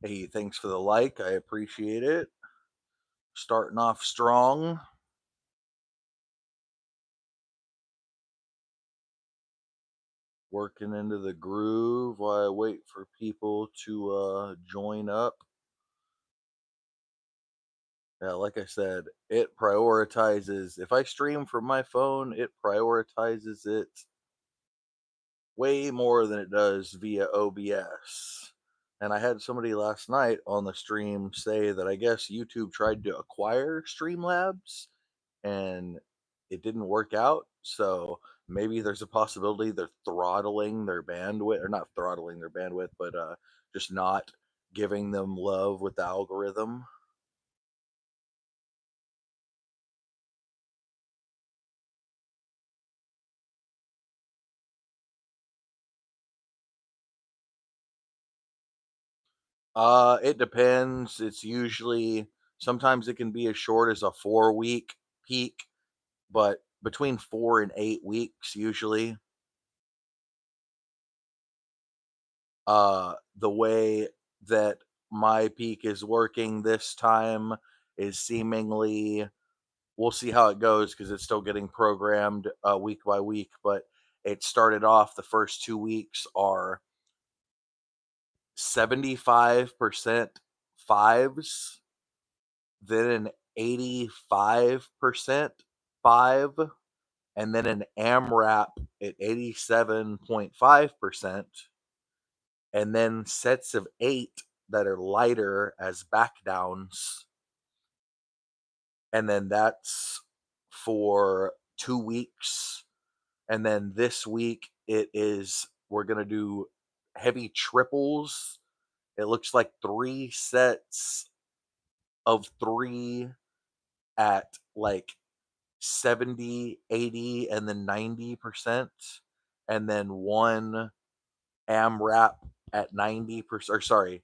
Hey, thanks for the like. I appreciate it. Starting off strong. Working into the groove while I wait for people to join up. Yeah, like I said, it prioritizes. If I stream from my phone, it prioritizes it way more than it does via OBS. And I had somebody last night on the stream say that I guess YouTube tried to acquire Streamlabs and it didn't work out. So maybe there's a possibility they're throttling their bandwidth, or not throttling their bandwidth, but just not giving them love with the algorithm. It depends. It's usually sometimes it can be as short as a 4 week peak, but between 4 and 8 weeks usually. The way that my peak is working this time is seemingly, we'll see how it goes because it's still getting programmed week by week. But it started off, the first 2 weeks are 75% fives, then an 85% five, and then an AMRAP at 87.5%, and then sets of 8 that are lighter as back downs. And then that's for 2 weeks. And then this week we're going to do heavy triples. It looks like 3 sets of 3 at like 70, 80, and then 90%. And then one AMRAP at 90%, or sorry,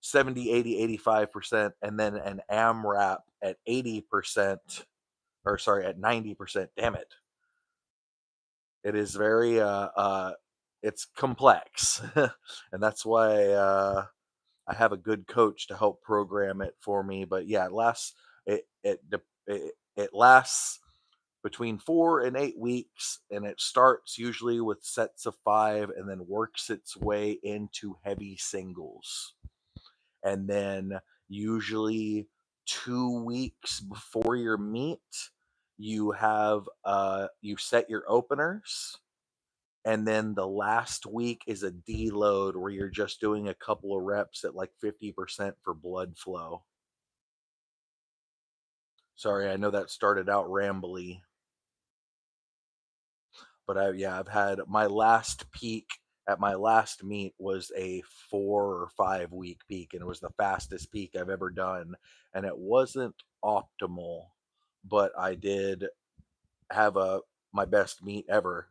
70, 80, 85%, and then an AMRAP at 80%, or sorry, at 90%. Damn it. It is very it's complex. And that's why I have a good coach to help program it for me. But yeah, it lasts between 4 and 8 weeks, and it starts usually with sets of 5 and then works its way into heavy singles. And then usually 2 weeks before your meet, you set your openers, and then the last week is a deload where you're just doing a couple of reps at like 50% for blood flow. Sorry, I know that started out rambly, but I've had my last peak at my last meet was a 4 or 5 week peak, and it was the fastest peak I've ever done. And it wasn't optimal, but I did have a my best meet ever.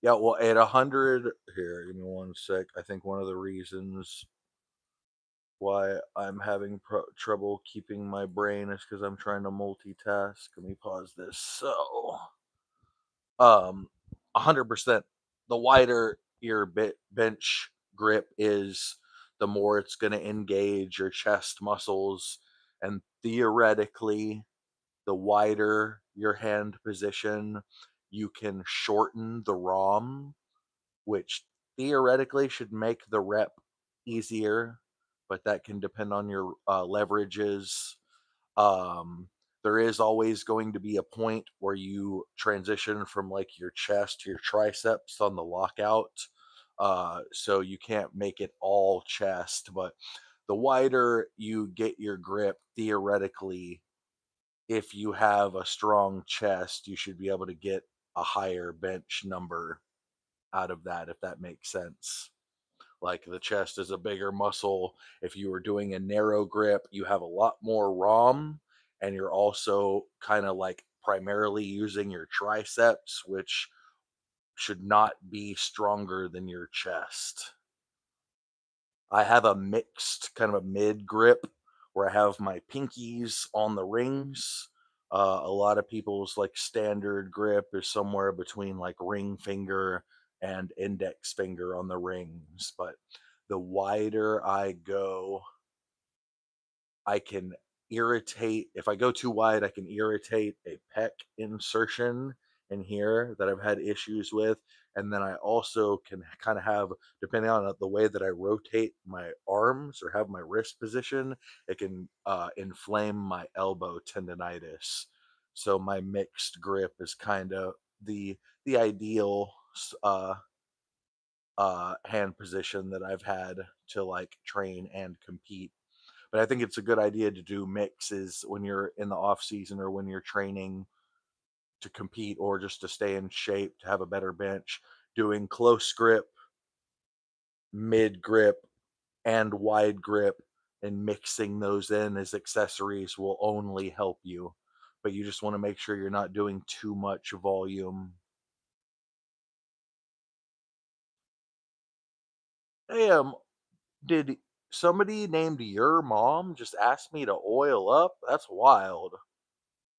Yeah, well, at 100, here, give me one sec. I think one of the reasons why I'm having trouble keeping my brain is because I'm trying to multitask. Let me pause this. So, 100%. The wider your bench grip is, the more it's going to engage your chest muscles, and theoretically, the wider your hand position, you can shorten the ROM, which theoretically should make the rep easier, but that can depend on your leverages. um, there is always going to be a point where you transition from like your chest to your triceps on the lockout. So you can't make it all chest, but the wider you get your grip, theoretically, if you have a strong chest, you should be able to get a higher bench number out of that, if that makes sense. Like the chest is a bigger muscle. If you were doing a narrow grip, you have a lot more ROM, and you're also kind of like primarily using your triceps, which should not be stronger than your chest. I have a mixed kind of a mid grip where I have my pinkies on the rings, A lot of people's like standard grip is somewhere between like ring finger and index finger on the rings, but the wider I go, I can irritate. If I go too wide, I can irritate a pec insertion in here that I've had issues with. And then I also can kind of have, depending on the way that I rotate my arms or have my wrist position, it can inflame my elbow tendonitis. So my mixed grip is kind of the ideal hand position that I've had to like train and compete. But I think it's a good idea to do mixes when you're in the off season or when you're training to compete or just to stay in shape to have a better bench. Doing close grip, mid grip, and wide grip and mixing those in as accessories will only help you. But you just want to make sure you're not doing too much volume. Hey, did somebody named your mom just ask me to oil up? That's wild.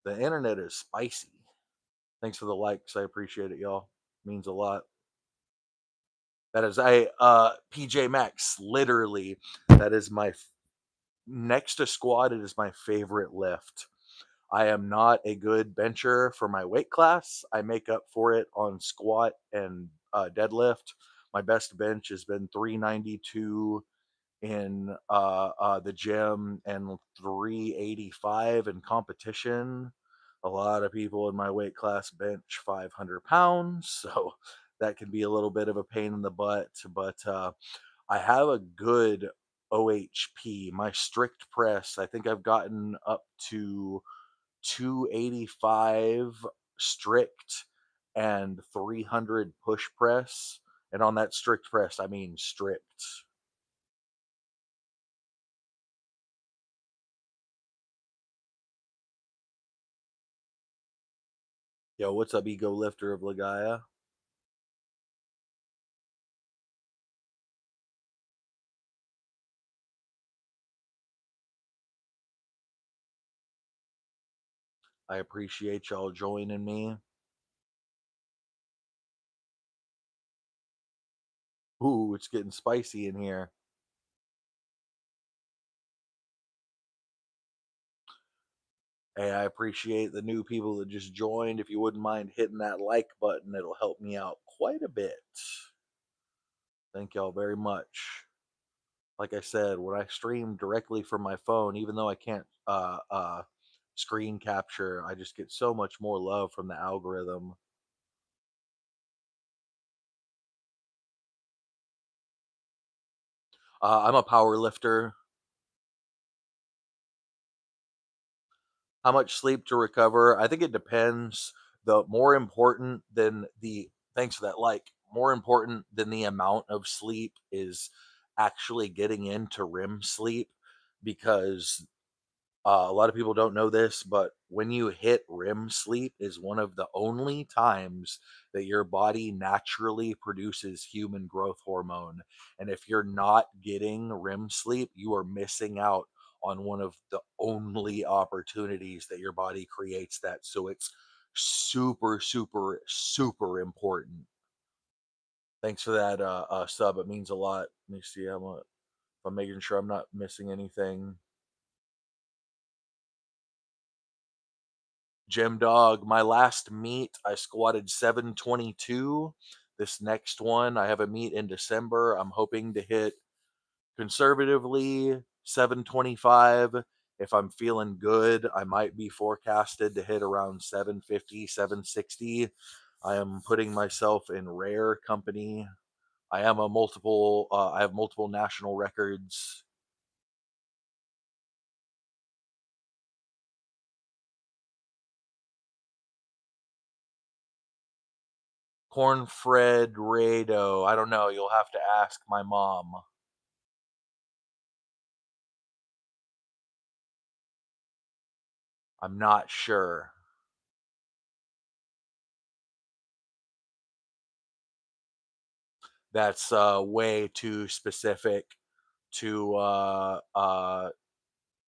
The internet is spicy. Thanks for the likes. I appreciate it, y'all. Means a lot. That is a PJ Maxx. Literally, that is my next to squat. It is my favorite lift. I am not a good bencher for my weight class. I make up for it on squat and deadlift. My best bench has been 392 in the gym and 385 in competition. A lot of people in my weight class bench 500 pounds, so that can be a little bit of a pain in the butt. But I have a good OHP. My strict press, I think I've gotten up to 285 strict and 300 push press. And on that strict press, I mean strict. Yo, what's up, ego lifter of Ligaya? I appreciate y'all joining me. Ooh, it's getting spicy in here. Hey, I appreciate the new people that just joined. If you wouldn't mind hitting that like button, it'll help me out quite a bit. Thank y'all very much. Like I said, when I stream directly from my phone, even though I can't screen capture, I just get so much more love from the algorithm. I'm a power lifter. How much sleep to recover? I think it depends. The more important than the thanks for that like, more important than the amount of sleep is actually getting into REM sleep because a lot of people don't know this, but when you hit REM sleep is one of the only times that your body naturally produces human growth hormone. And if you're not getting REM sleep, you are missing out on one of the only opportunities that your body creates that. So it's super, super, super important. Thanks for that sub. It means a lot. Let me see. I'm making sure I'm not missing anything. Gym Dog, my last meet, I squatted 722. This next one, I have a meet in December. I'm hoping to hit conservatively 725. If I'm feeling good, I might be forecasted to hit around 750, 760. I am putting myself in rare company. I have multiple national records. Cornfred Rado. I don't know. You'll have to ask my mom. I'm not sure. That's way too specific to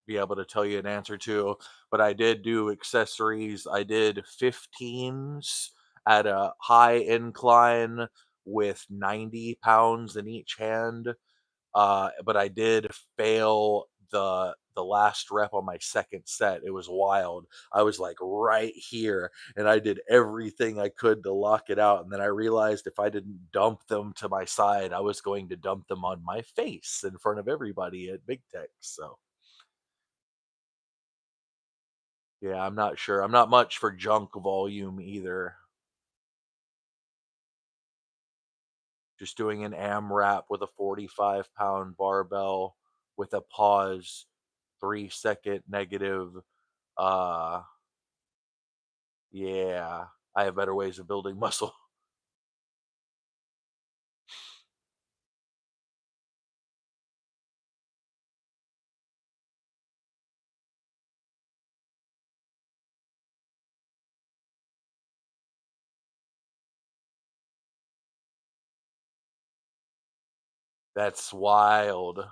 be able to tell you an answer to, but I did do accessories. I did 15s at a high incline with 90 pounds in each hand. But I did fail the last rep on my second set. It was wild. I was like right here, and I did everything I could to lock it out. And then I realized if I didn't dump them to my side, I was going to dump them on my face in front of everybody at Big Tech. So yeah, I'm not sure. I'm not much for junk volume either. Just doing an AMRAP with a 45-pound barbell with a pause, 3-second negative. Uh, yeah, I have better ways of building muscle. That's wild.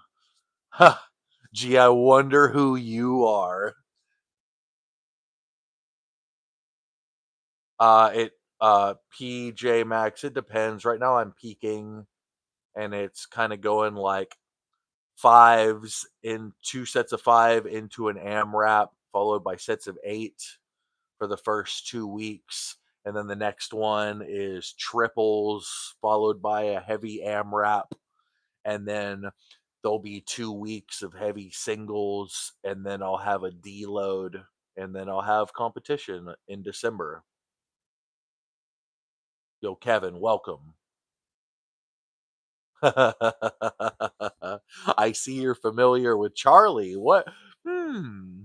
Huh. Gee, I wonder who you are. It PJ Max. It depends. Right now, I'm peaking, and it's kind of going like fives in 2 sets of 5 into an AMRAP, followed by sets of 8 for the first 2 weeks. And then the next one is triples, followed by a heavy AMRAP. And then there'll be 2 weeks of heavy singles. And then I'll have a deload. And then I'll have competition in December. Yo, Kevin, welcome. I see you're familiar with Charlie. What? Hmm.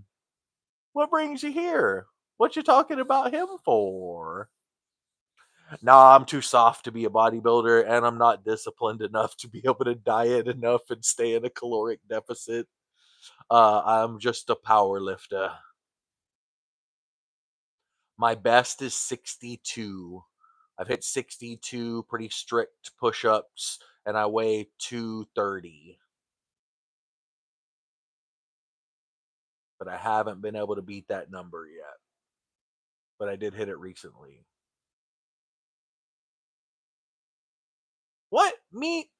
What brings you here? What you talking about him for? Nah, I'm too soft to be a bodybuilder, and I'm not disciplined enough to be able to diet enough and stay in a caloric deficit. I'm just a power lifter. My best is 62. I've hit 62 pretty strict push-ups, and I weigh 230. But I haven't been able to beat that number yet. But I did hit it recently. What? Me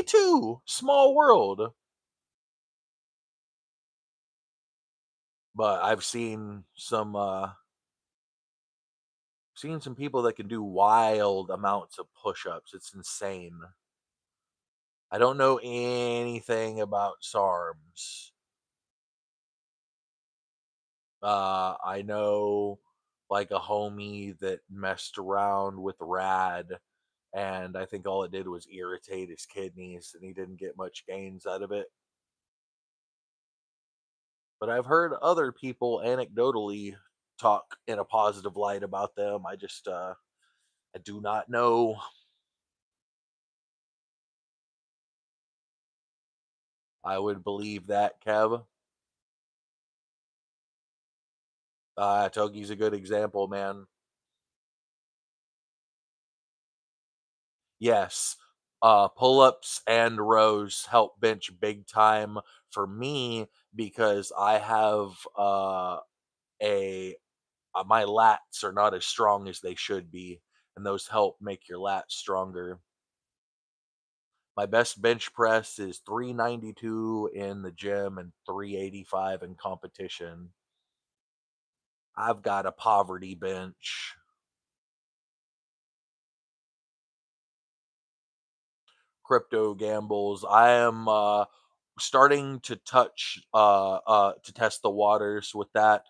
too. Small world. But I've seen some people that can do wild amounts of push-ups. It's insane. I don't know anything about SARMs. I know like a homie that messed around with rad, and I think all it did was irritate his kidneys, and he didn't get much gains out of it. But I've heard other people anecdotally talk in a positive light about them. I do not know. I would believe that, Kev. Togi's a good example, man. Yes. Pull-ups and rows help bench big time for me because I have a my lats are not as strong as they should be, and those help make your lats stronger. My best bench press is 392 in the gym and 385 in competition. I've got a poverty bench. Crypto gambles. I am starting to to test the waters with that.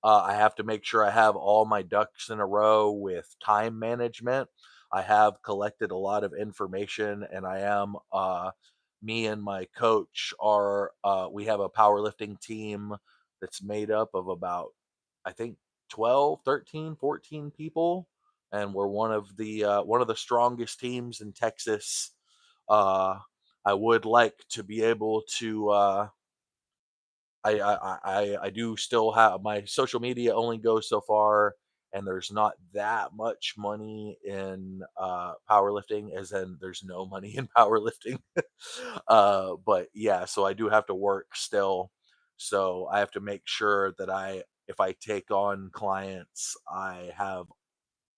I have to make sure I have all my ducks in a row with time management. I have collected a lot of information, and I am me and my coach are we have a powerlifting team that's made up of about I think 12, 13, 14 people, and we're one of the strongest teams in Texas. I would like to be able to I do still have my social media only goes so far, and there's not that much money in powerlifting, as in there's no money in powerlifting. But yeah, so I do have to work still. So I have to make sure that if I take on clients, I have,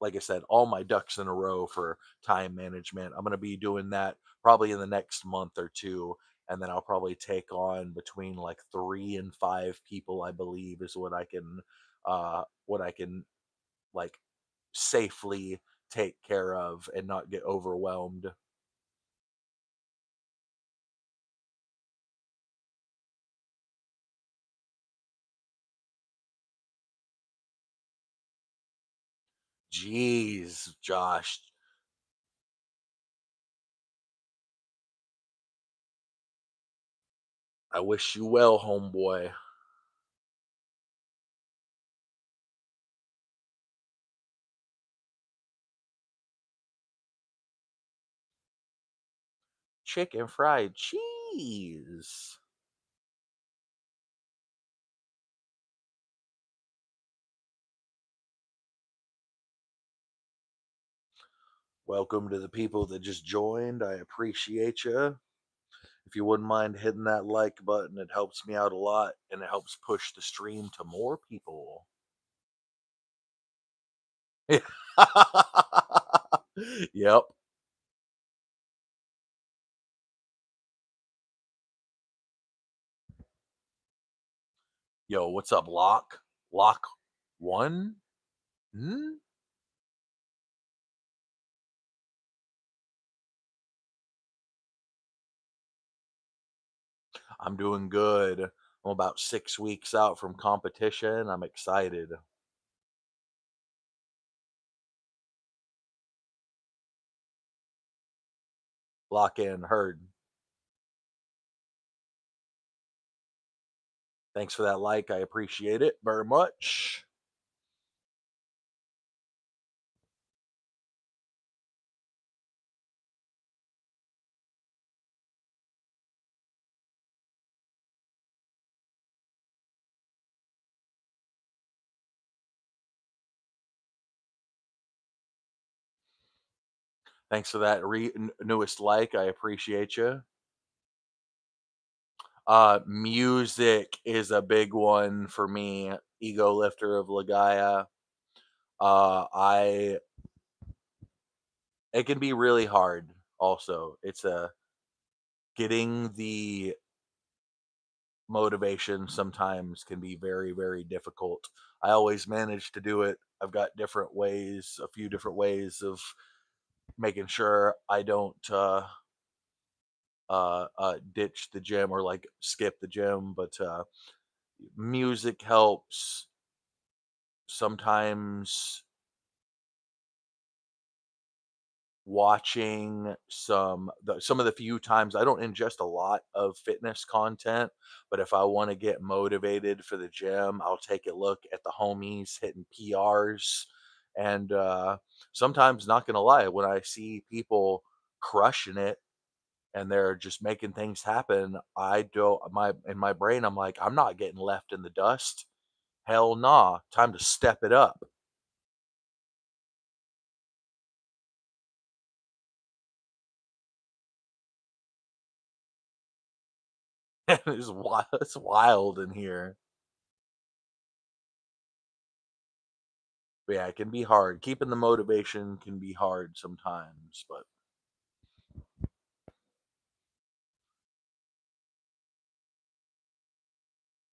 like I said, all my ducks in a row for time management. I'm going to be doing that probably in the next month or two. And then I'll probably take on between like 3 and 5 people, I believe, is what I can like safely take care of and not get overwhelmed. Jeez, Josh, I wish you well, homeboy. Chicken fried cheese. Welcome to the people that just joined. I appreciate you. If you wouldn't mind hitting that like button, it helps me out a lot and it helps push the stream to more people. Yep. Yo, what's up, Lock? Lock one? Hmm? I'm doing good. I'm about 6 weeks out from competition. I'm excited. Lock in, heard. Thanks for that like. I appreciate it very much. Thanks for that newest like. I appreciate you. Music is a big one for me. Ego lifter of Lagaya. I It can be really hard. Also, it's a getting the motivation sometimes can be very, very difficult. I always manage to do it. I've got different ways, a few different ways of making sure I don't ditch the gym or like skip the gym, but music helps. Sometimes watching some of the few times I don't ingest a lot of fitness content, but if I want to get motivated for the gym, I'll take a look at the homies hitting PRs. And sometimes, not gonna lie, when I see people crushing it and they're just making things happen, I don't my in my brain I'm like, I'm not getting left in the dust. Hell nah, time to step it up. It's wild in here. But yeah, it can be hard. Keeping the motivation can be hard sometimes, but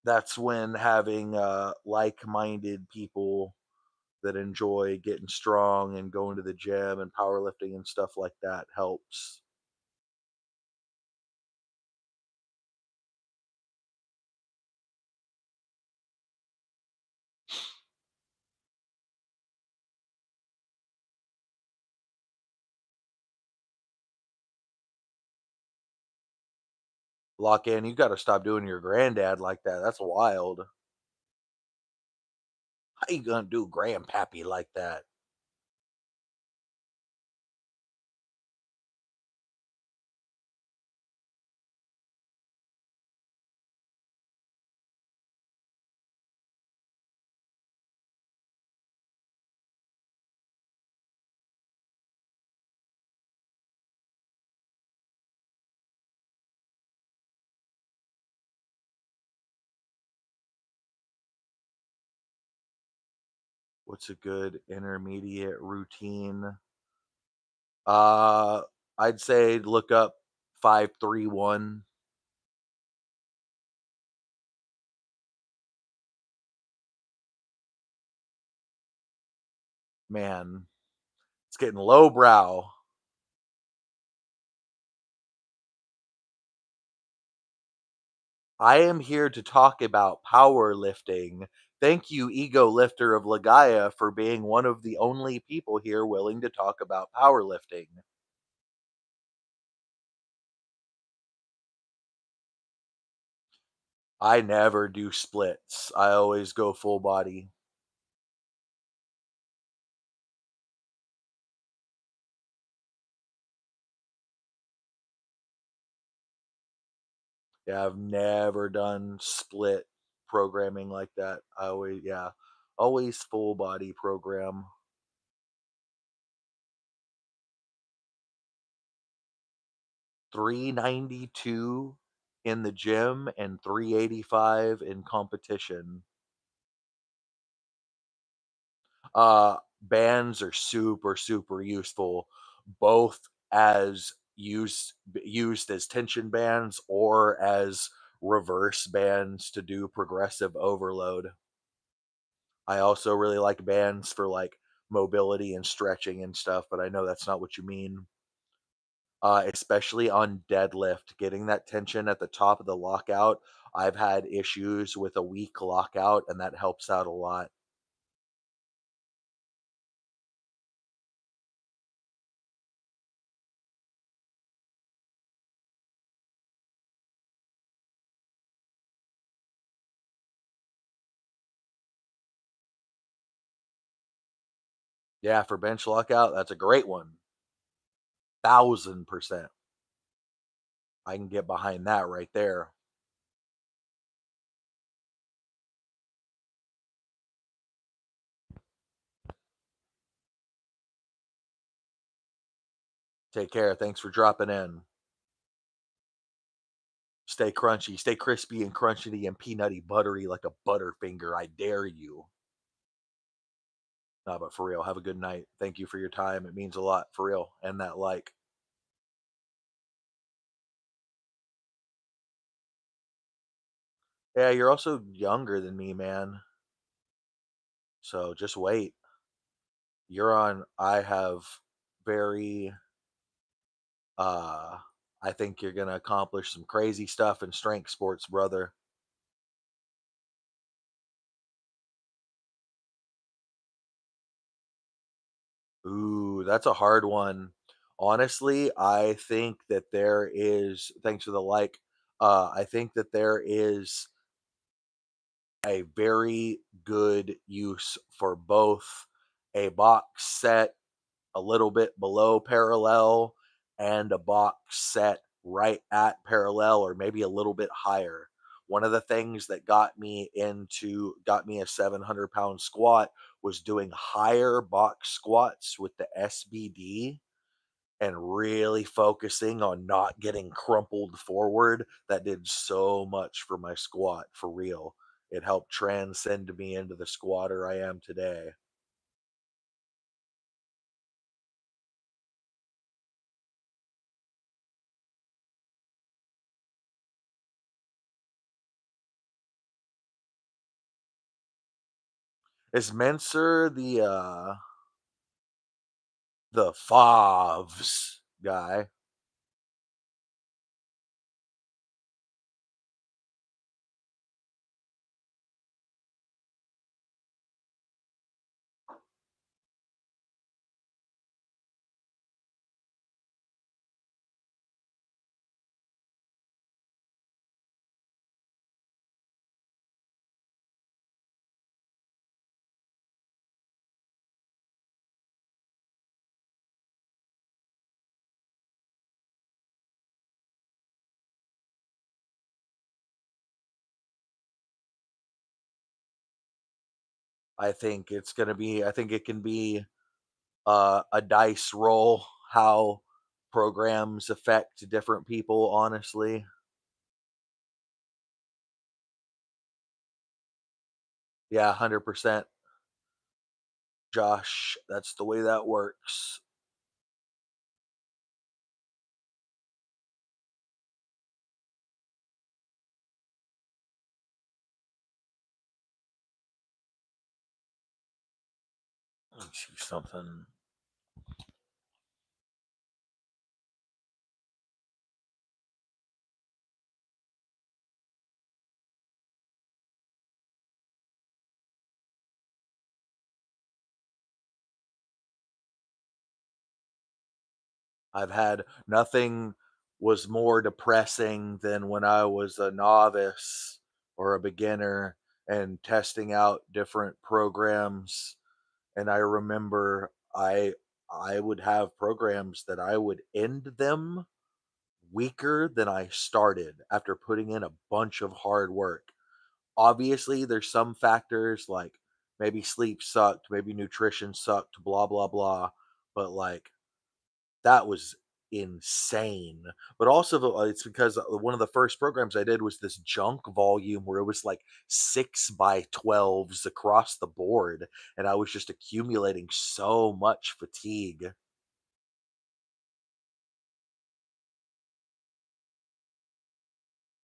that's when having like-minded people that enjoy getting strong and going to the gym and powerlifting and stuff like that helps. Lock in, you got to stop doing your granddad like that. That's wild. How you gonna do grandpappy like that? What's a good intermediate routine? Uh, I'd say look up 5-3-1. Man, it's getting lowbrow. I am here to talk about powerlifting. Thank you, Ego Lifter of Lagaya, for being one of the only people here willing to talk about powerlifting. I never do splits. I always go full body. Yeah, I've never done split programming like that. I always, yeah, always full body program. 392 in the gym and 385 in competition. Bands are super, super useful, both as used as tension bands or as reverse bands to do progressive overload. I also really like bands for like mobility and stretching and stuff, but I know that's not what you mean. Especially on deadlift, getting that tension at the top of the lockout. I've had issues with a weak lockout, and that helps out a lot. Yeah, for bench lockout, that's a great one. 1000%. I can get behind that right there. Take care. Thanks for dropping in. Stay crunchy, stay crispy and crunchy and peanutty buttery like a butterfinger. I dare you. No, but for real, have a good night. Thank you for your time. It means a lot for real. And that like. Yeah, you're also younger than me, man. So just wait. You're on. I have very uh I think you're gonna accomplish some crazy stuff in strength sports, brother. Ooh, that's a hard one. Honestly, I think that there is, thanks for the like, I think that there is a very good use for both a box set a little bit below parallel and a box set right at parallel or maybe a little bit higher. One of the things that got me a 700-pound squat was doing higher box squats with the SBD and really focusing on not getting crumpled forward. That did so much for my squat, for real. It helped transcend me into the squatter I am today. Is Menser the Favs guy? I think it can be a dice roll how programs affect different people, honestly. Yeah, 100%. Josh. That's the way that works. Let's see something. I've had nothing was more depressing than when I was a novice or a beginner and testing out different programs. And I remember I would have programs that I would end them weaker than I started after putting in a bunch of hard work. Obviously, there's some factors like maybe sleep sucked, maybe nutrition sucked, blah blah blah, but like that was insane. But also, it's because one of the first programs I did was this junk volume where it was like 6x12s across the board, and I was just accumulating so much fatigue.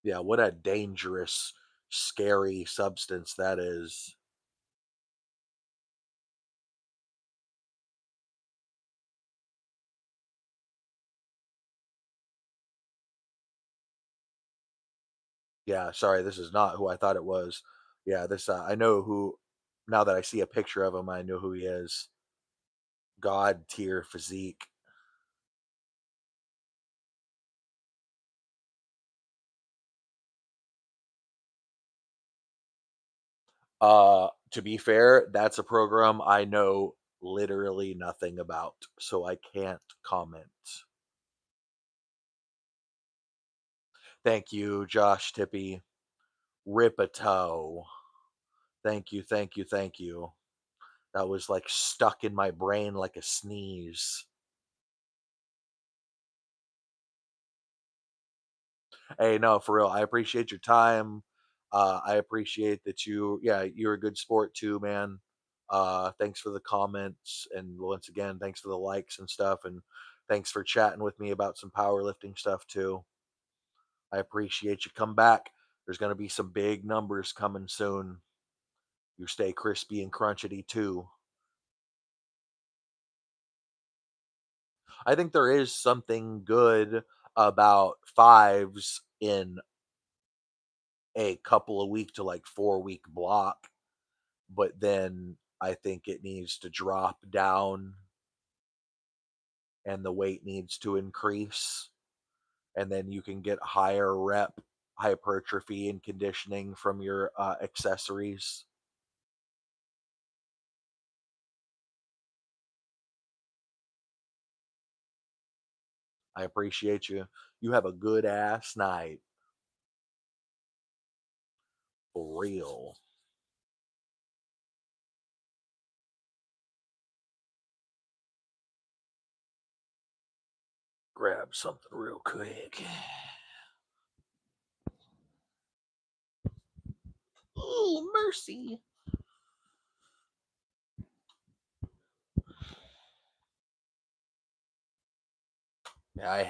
Yeah, what a dangerous, scary substance that is. Yeah, sorry, this is not who I thought it was. Yeah, this I know who. Now that I see a picture of him, I know who he is. God tier physique. To be fair, that's a program I know literally nothing about, so I can't comment. Thank you, Josh Tippy. Rip a toe. Thank you, thank you, thank you. That was like stuck in my brain like a sneeze. Hey, no, for real. I appreciate your time. I appreciate that yeah, you're a good sport too, man. Thanks for the comments. And once again, thanks for the likes and stuff. And thanks for chatting with me about some powerlifting stuff too. I appreciate you. Come back. There's going to be some big numbers coming soon. You stay crispy and crunchety too. I think there is something good about fives in a couple of week to like 4 week block, but then I think it needs to drop down and the weight needs to increase. And then you can get higher rep hypertrophy and conditioning from your accessories. I appreciate you. You have a good ass night. For real. Grab something real quick. Oh, mercy. Yeah,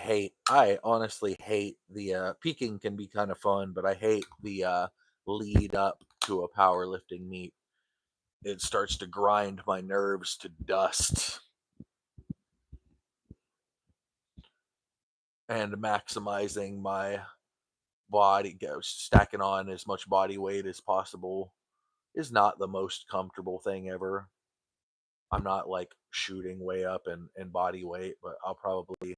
I honestly hate the peaking can be kind of fun, but I hate the lead up to a powerlifting meet. It starts to grind my nerves to dust, and maximizing my body, stacking on as much body weight as possible is not the most comfortable thing ever. I'm not like shooting way up in body weight, but I'll probably,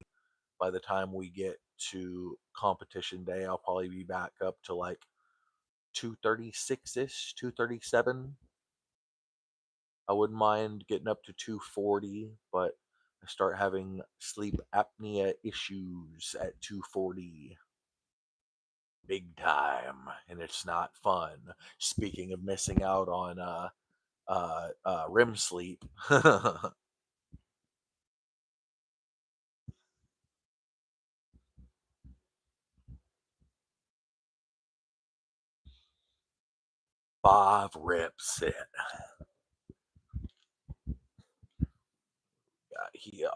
by the time we get to competition day, I'll probably be back up to like 236 ish, 237. I wouldn't mind getting up to 240, but I start having sleep apnea issues at 240 big time, and it's not fun. Speaking of missing out on REM sleep, 5 reps set. Yeah.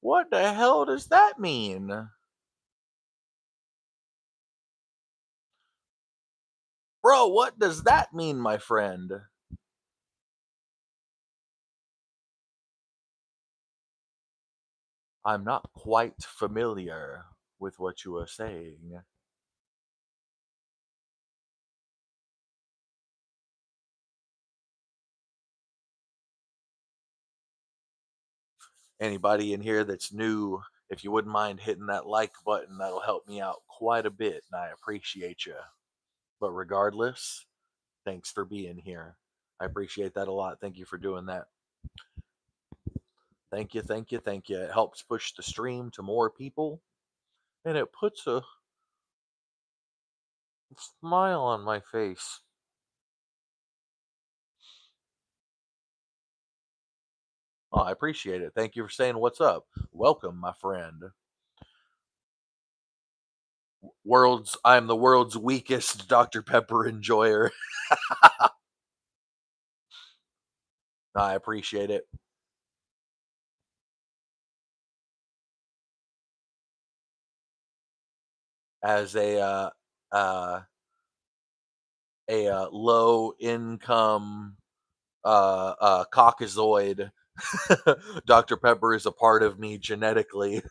What the hell does that mean? Bro, what does that mean, my friend? I'm not quite familiar with what you are saying. Anybody in here that's new, if you wouldn't mind hitting that like button, that'll help me out quite a bit, and I appreciate you. But regardless, thanks for being here. I appreciate that a lot. Thank you for doing that. Thank you, thank you, thank you. It helps push the stream to more people, and it puts a smile on my face. Oh, I appreciate it. Thank you for saying what's up. Welcome, my friend. I'm the world's weakest Dr. Pepper enjoyer. I appreciate it. As uh, a low income Caucasoid, Dr. Pepper is a part of me genetically.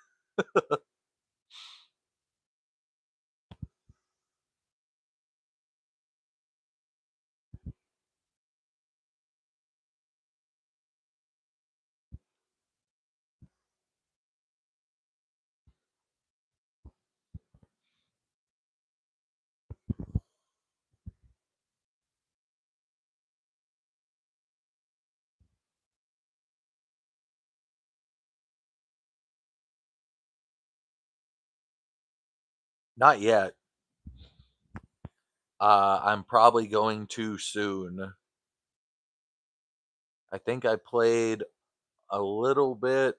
Not yet. I'm probably going to soon. I think I played a little bit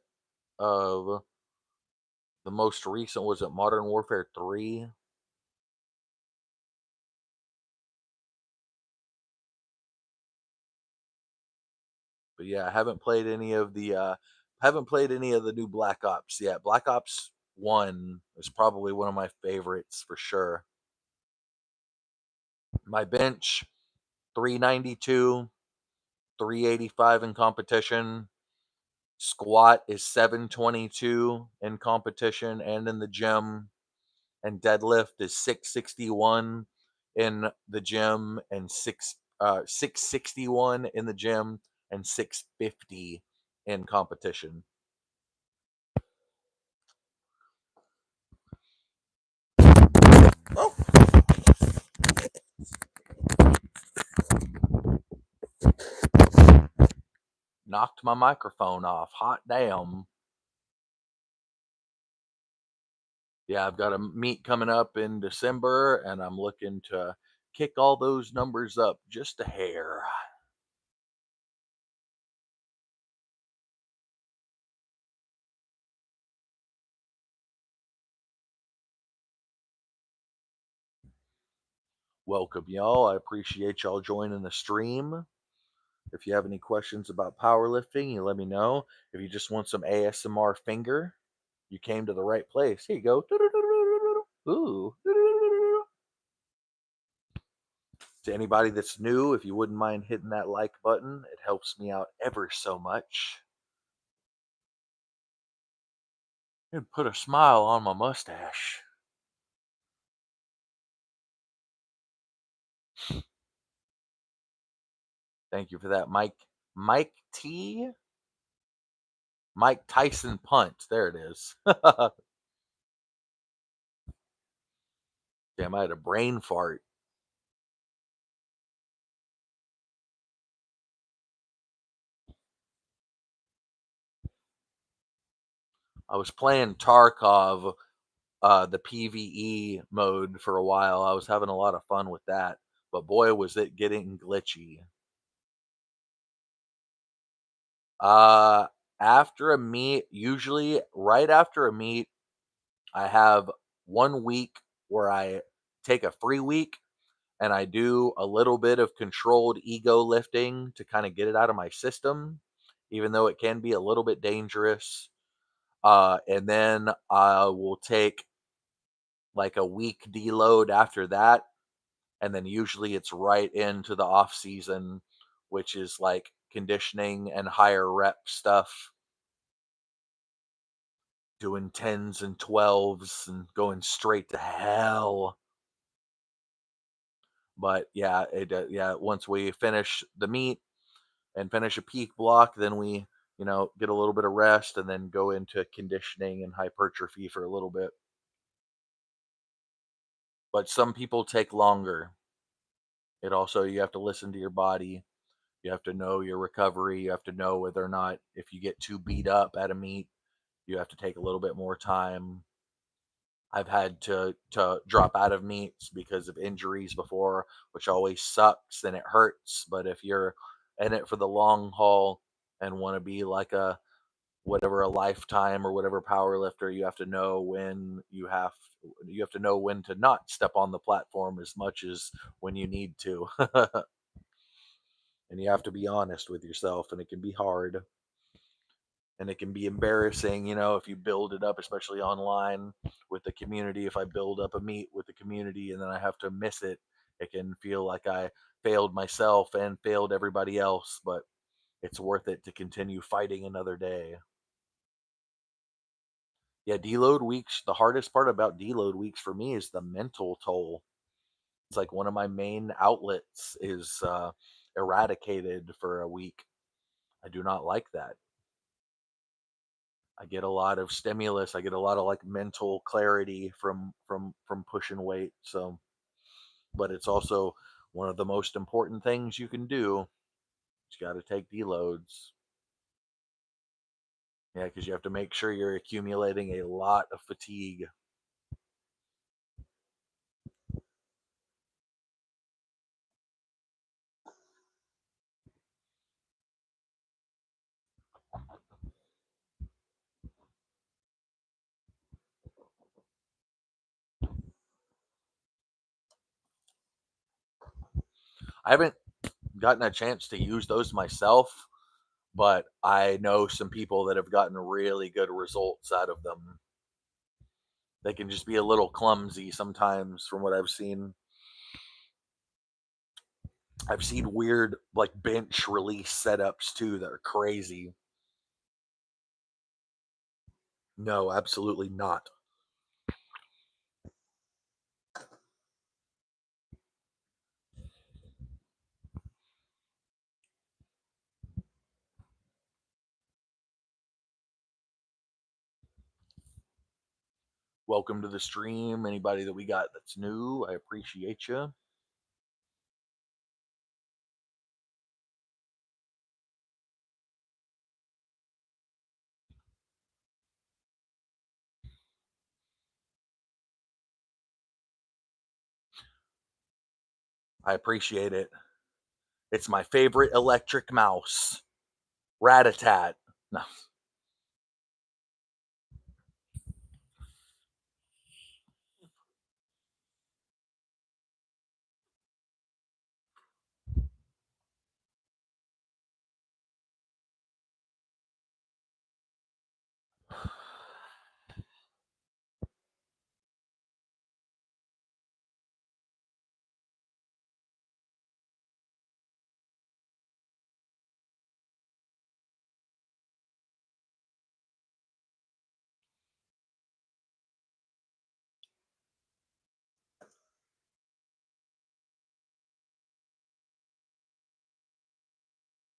of the most recent. Was it Modern Warfare 3? But yeah, I haven't played any of the new Black Ops yet. Black Ops 1 is probably one of my favorites for sure. My bench 392, 385 in competition. Squat is 722 in competition and in the gym. And deadlift is 661 in the gym and 661 in the gym and 650 in competition. Oh, knocked my microphone off. Hot damn. Yeah, I've got a meet coming up in December, and I'm looking to kick all those numbers up just a hair. Welcome, y'all. I appreciate y'all joining the stream. If you have any questions about powerlifting, you let me know. If you just want some ASMR finger, you came to the right place. Here you go. Ooh. To anybody that's new, if you wouldn't mind hitting that like button, it helps me out ever so much. And put a smile on my mustache. Thank you for that, Mike. Mike T. Mike Tyson Punt. There it is. Damn, I had a brain fart. I was playing Tarkov, the PvE mode for a while. I was having a lot of fun with that. but boy, was it getting glitchy. Uh, After a meet, usually right after a meet, I have 1 week where I take a free week and I do a little bit of controlled ego lifting to kind of get it out of my system, even though it can be a little bit dangerous. And then I will take like a week deload after that. And then usually it's right into the off season, which is like conditioning and higher rep stuff, doing tens and 12s and going straight to hell. But yeah, yeah, once we finish the meet and finish a peak block, then we, get a little bit of rest and then go into conditioning and hypertrophy for a little bit. But some people take longer. It also, you have to listen to your body. You have to know your recovery. You have to know whether or not, if you get too beat up at a meet, you have to take a little bit more time. I've had to drop out of meets because of injuries before, which always sucks and it hurts. But if you're in it for the long haul and want to be like a lifetime or whatever power lifter, you have to know when you have to know when to not step on the platform as much as when you need to. And you have to be honest with yourself, and it can be hard and it can be embarrassing, if you build it up, especially online with the community. If I build up a meet with the community and then I have to miss it, it can feel like I failed myself and failed everybody else, but it's worth it to continue fighting another day. Yeah, deload weeks, the hardest part about deload weeks for me is the mental toll. It's like one of my main outlets is eradicated for a week. I do not like that. I get a lot of stimulus. I get a lot of like mental clarity from pushing weight. So, but it's also one of the most important things you can do. You got to take deloads. Yeah, because you have to make sure you're accumulating a lot of fatigue. I haven't gotten a chance to use those myself, but I know some people that have gotten really good results out of them. They can just be a little clumsy sometimes, from what I've seen. I've seen weird like bench release setups too that are crazy. No, absolutely not. Welcome to the stream. Anybody that we got that's new, I appreciate you. I appreciate it. It's my favorite electric mouse. Rat-a-tat. No.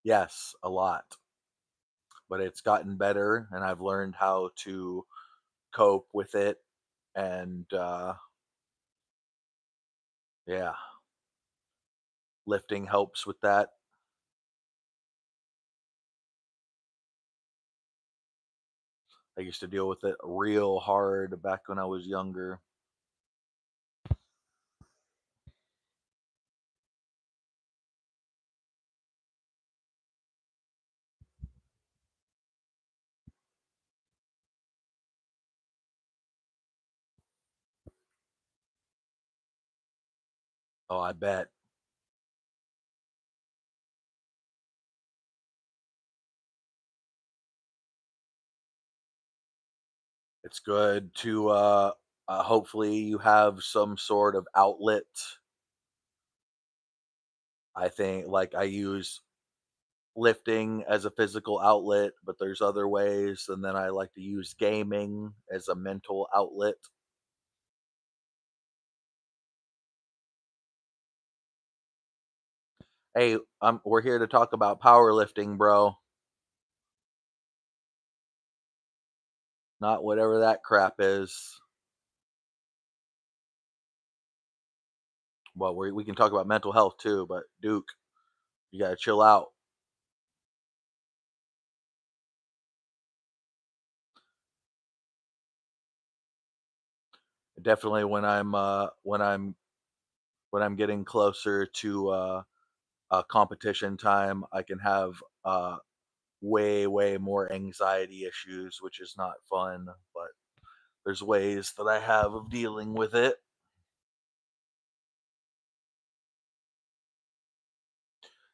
Yes, a lot. But it's gotten better and I've learned how to cope with it. And yeah, lifting helps with that. I used to deal with it real hard back when I was younger. Oh, I bet. It's good to hopefully you have some sort of outlet. I think like I use lifting as a physical outlet, but there's other ways. And then I like to use gaming as a mental outlet. Hey, we're here to talk about powerlifting, bro. Not whatever that crap is. Well, we can talk about mental health too, but Duke, you gotta chill out. Definitely when I'm getting closer to competition time, I can have way more anxiety issues, which is not fun. But there's ways that I have of dealing with it.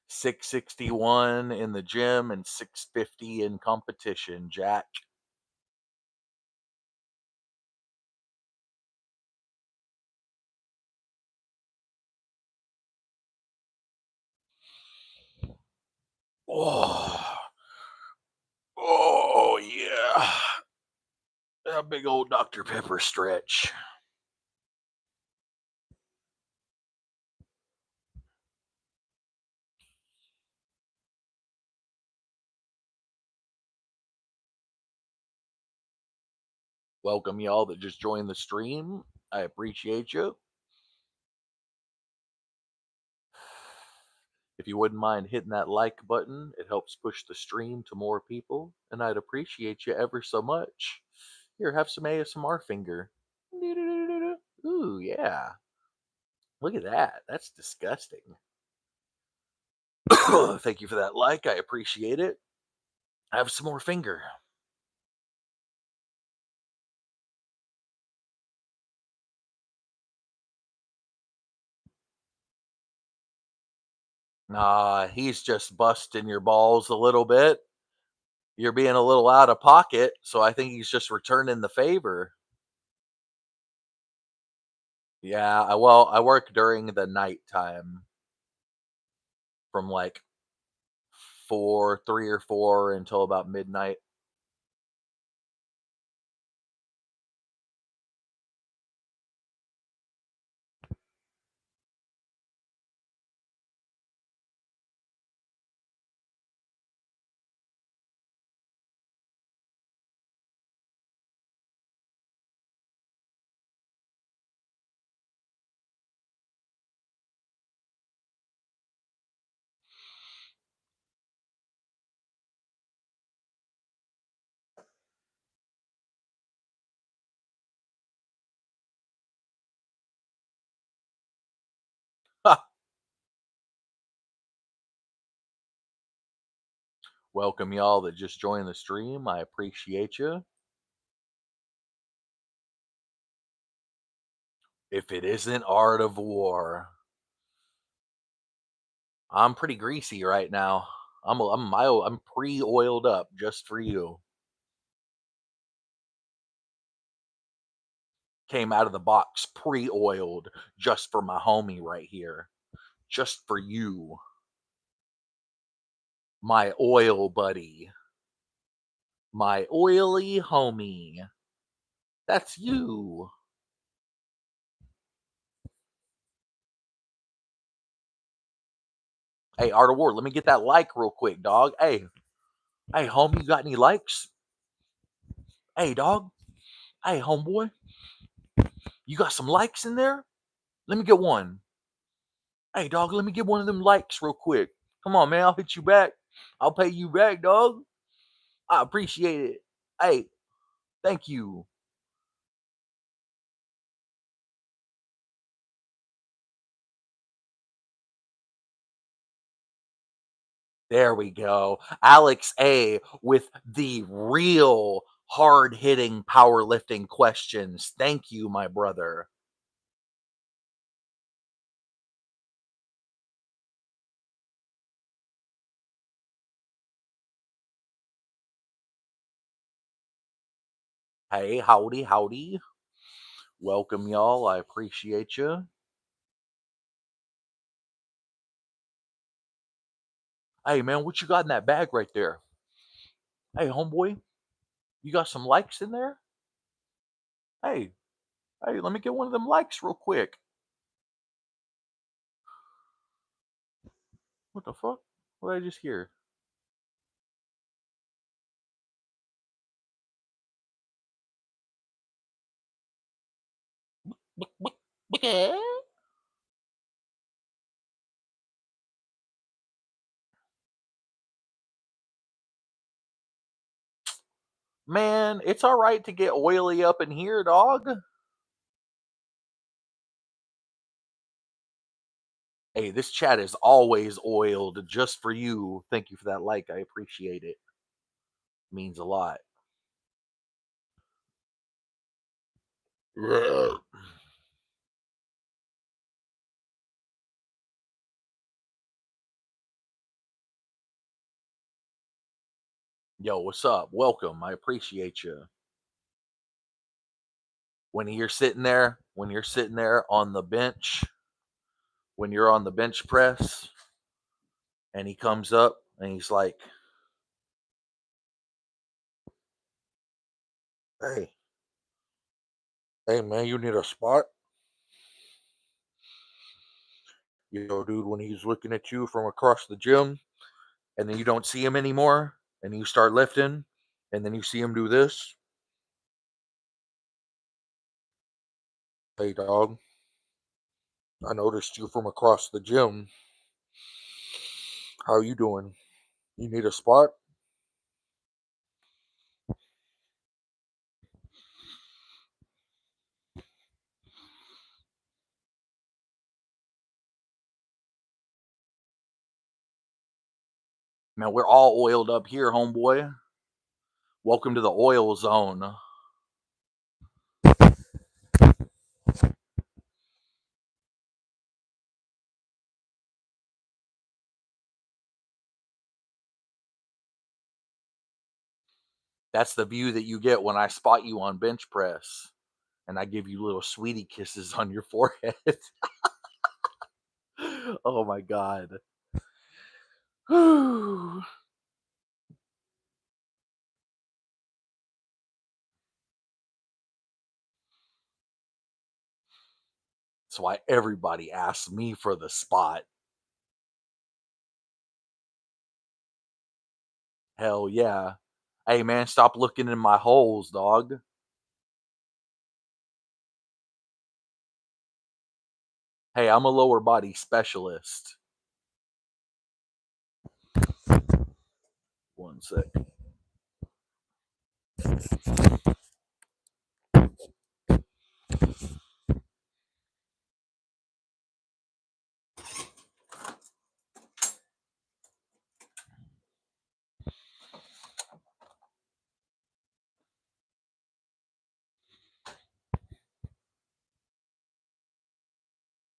661 in the gym and 650 in competition, Jack. Oh, oh yeah. A big old Dr. Pepper stretch. Welcome y'all that just joined the stream. I appreciate you. If you wouldn't mind hitting that like button, it helps push the stream to more people, and I'd appreciate you ever so much. Here, have some ASMR finger. Ooh, yeah. Look at that. That's disgusting. Thank you for that like. I appreciate it. Have some more finger. Nah, he's just busting your balls a little bit. You're being a little out of pocket, so I think he's just returning the favor. Yeah, well, I work during the nighttime from like 3 or 4 until about midnight. Welcome y'all that just joined the stream. I appreciate you. If it isn't Art of War, I'm pretty greasy right now. I'm pre-oiled up just for you. Came out of the box pre-oiled just for my homie right here. Just for you, my oil buddy, my oily homie. That's you. Hey, Art of War, let me get that like real quick, dog. Hey, homie, you got any likes? Hey, dog. Hey, homeboy, you got some likes in there? Let me get one. Hey, dog, let me get one of them likes real quick. Come on, man. I'll hit you back. I'll pay you back, dog. I appreciate it. Hey, thank you. There we go. Alex A with the real hard hitting powerlifting questions. Thank you, my brother. Hey, howdy, howdy. Welcome, y'all. I appreciate you. Hey, man, what you got in that bag right there? Hey, homeboy, you got some likes in there? Hey, hey, let me get one of them likes real quick. What the fuck? What did I just hear? Man, it's all right to get oily up in here, dog. Hey, this chat is always oiled just for you. Thank you for that like. I appreciate it. Means a lot. Ugh. Yo, what's up? Welcome. I appreciate you. When you're sitting there on the bench, when you're on the bench press, and he comes up and he's like, "Hey, hey, man, you need a spot?" You know, dude, when he's looking at you from across the gym, and then you don't see him anymore, and you start lifting, and then you see him do this. Hey, dog, I noticed you from across the gym. How you doing? You need a spot? Man, we're all oiled up here, homeboy. Welcome to the oil zone. That's the view that you get when I spot you on bench press and I give you little sweetie kisses on your forehead. Oh my god. That's why everybody asks me for the spot. Hell yeah. Hey man, stop looking in my holes, dog. Hey, I'm a lower body specialist. One sec.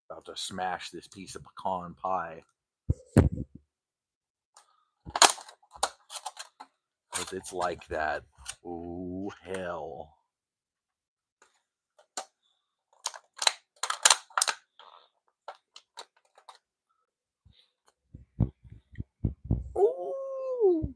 About to smash this piece of pecan pie. Because it's like that. Ooh, hell. Ooh.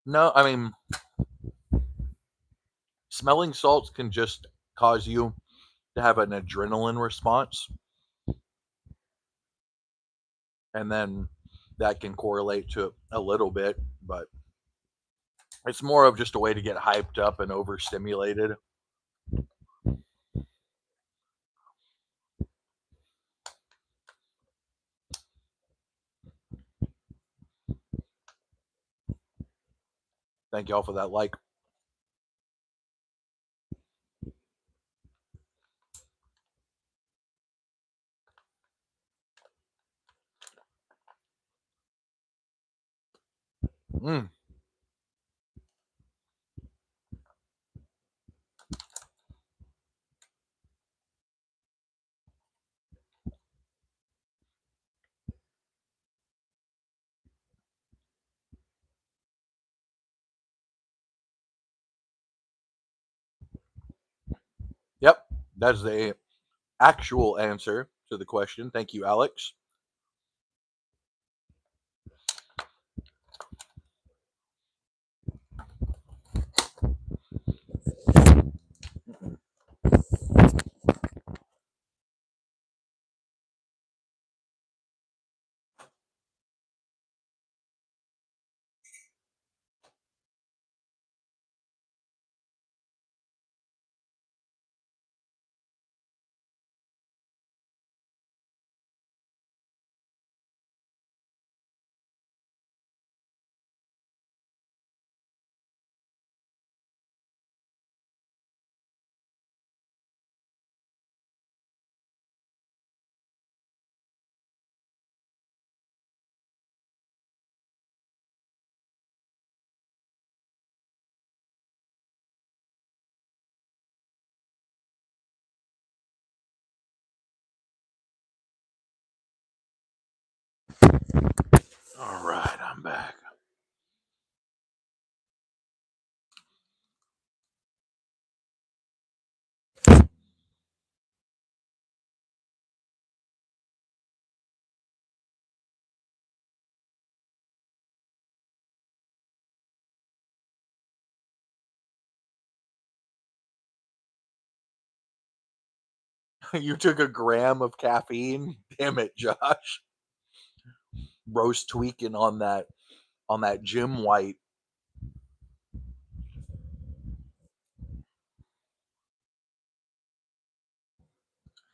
No, I mean, smelling salts can just cause you to have an adrenaline response, and then that can correlate to a little bit, but it's more of just a way to get hyped up and overstimulated. Thank y'all for that like. Mm. Yep, that's the actual answer to the question. Thank you, Alex. All right, I'm back. You took a gram of caffeine. Damn it, Josh. Rose tweaking on that gym white.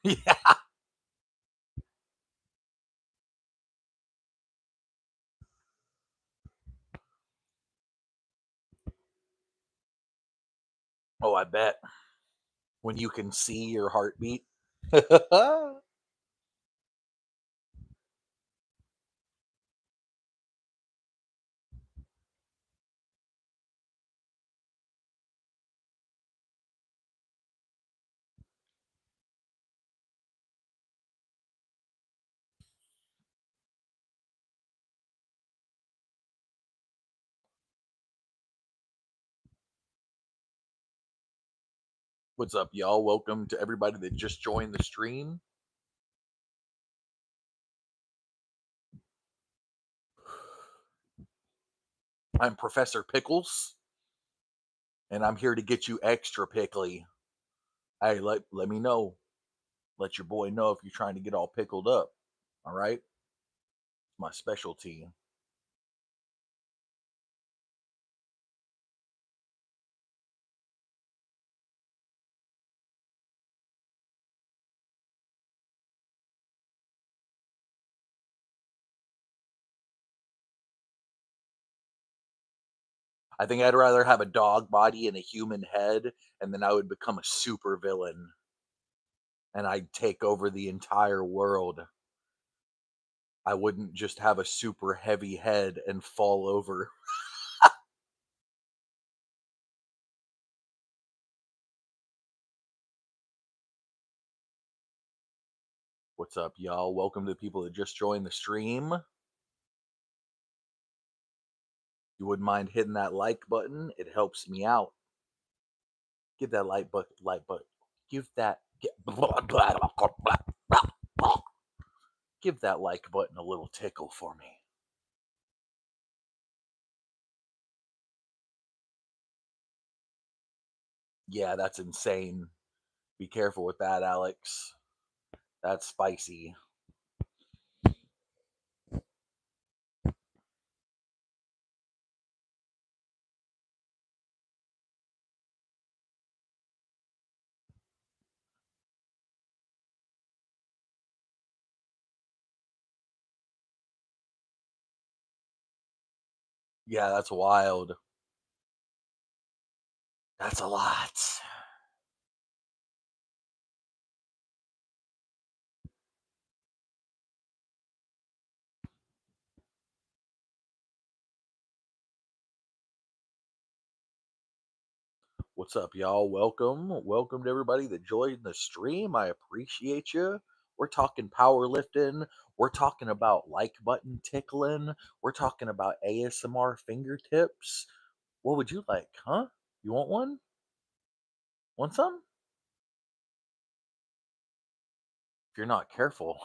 Yeah. Oh, I bet. When you can see your heartbeat. What's up, y'all? Welcome to everybody that just joined the stream. I'm Professor Pickles, and I'm here to get you extra pickly. Hey, let me know. Let your boy know if you're trying to get all pickled up. All right? My specialty. I think I'd rather have a dog body and a human head, and then I would become a super villain and I'd take over the entire world. I wouldn't just have a super heavy head and fall over. What's up, y'all? Welcome to the people that just joined the stream. You wouldn't mind hitting that like button, it helps me out. Give that like button, give that, give that like button a little tickle for me. Yeah, that's insane. Be careful with that, Alex. That's spicy. Yeah, that's wild. That's a lot. What's up, y'all? Welcome to everybody that joined the stream. I appreciate you. We're talking powerlifting. We're talking about like button tickling. We're talking about ASMR fingertips. What would you like, huh? You want one? Want some? If you're not careful,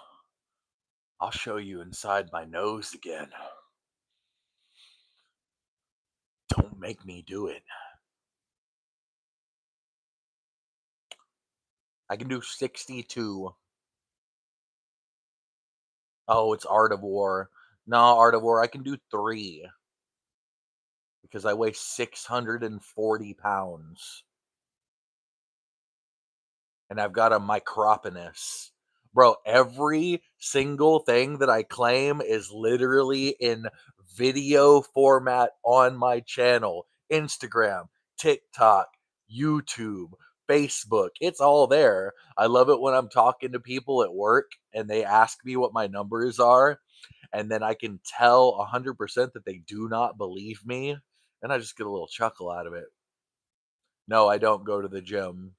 I'll show you inside my nose again. Don't make me do it. I can do 62. Oh, it's Art of War. No, Art of War, I can do 3 because I weigh 640 pounds and I've got a micropenis. Bro, every single thing that I claim is literally in video format on my channel. Instagram, TikTok, YouTube, Facebook. It's all there. I love it when I'm talking to people at work and they ask me what my numbers are, and then I can tell 100% that they do not believe me, and I just get a little chuckle out of it. No, I don't go to the gym,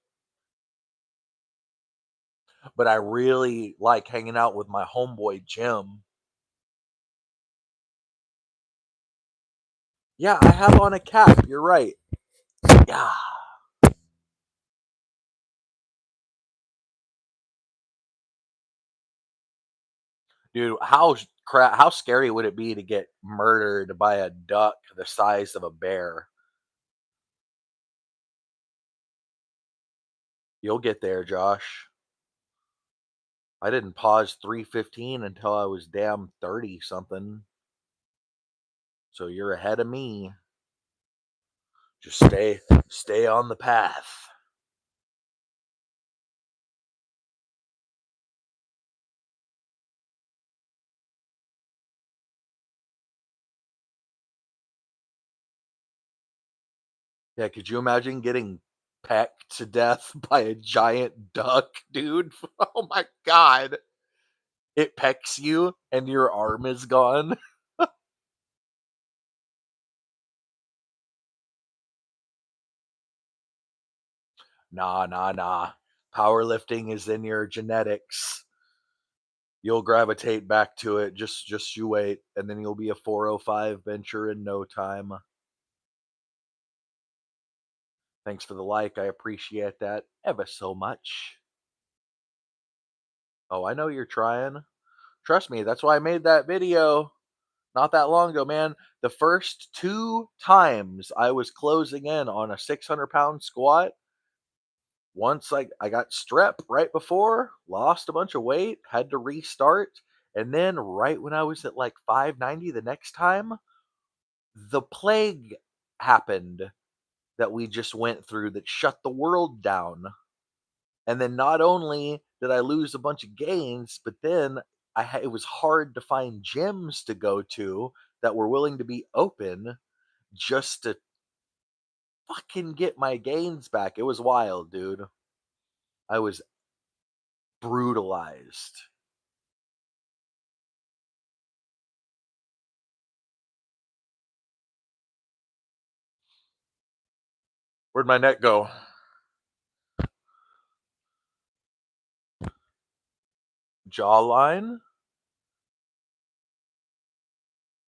but I really like hanging out with my homeboy Jim. Yeah, I have on a cap. You're right. Yeah, dude, how scary would it be to get murdered by a duck the size of a bear? You'll get there, Josh. I didn't pause 315 until I was damn 30 something. So you're ahead of me. Just stay on the path. Yeah, could you imagine getting pecked to death by a giant duck, dude? Oh my god. It pecks you and your arm is gone. Nah, nah, nah. Powerlifting is in your genetics. You'll gravitate back to it. Just you wait, and then you'll be a 405 bencher in no time. Thanks for the like. I appreciate that ever so much. Oh, I know you're trying. Trust me, that's why I made that video not that long ago, man. The first 2 times I was closing in on a 600-pound squat, once I got strep right before, lost a bunch of weight, had to restart, and then right when I was at like 590 the next time, the plague happened that we just went through that shut the world down. And then not only did I lose a bunch of gains, but then it was hard to find gyms to go to that were willing to be open just to fucking get my gains back. It was wild, dude. I was brutalized. Where'd my neck go? Jawline?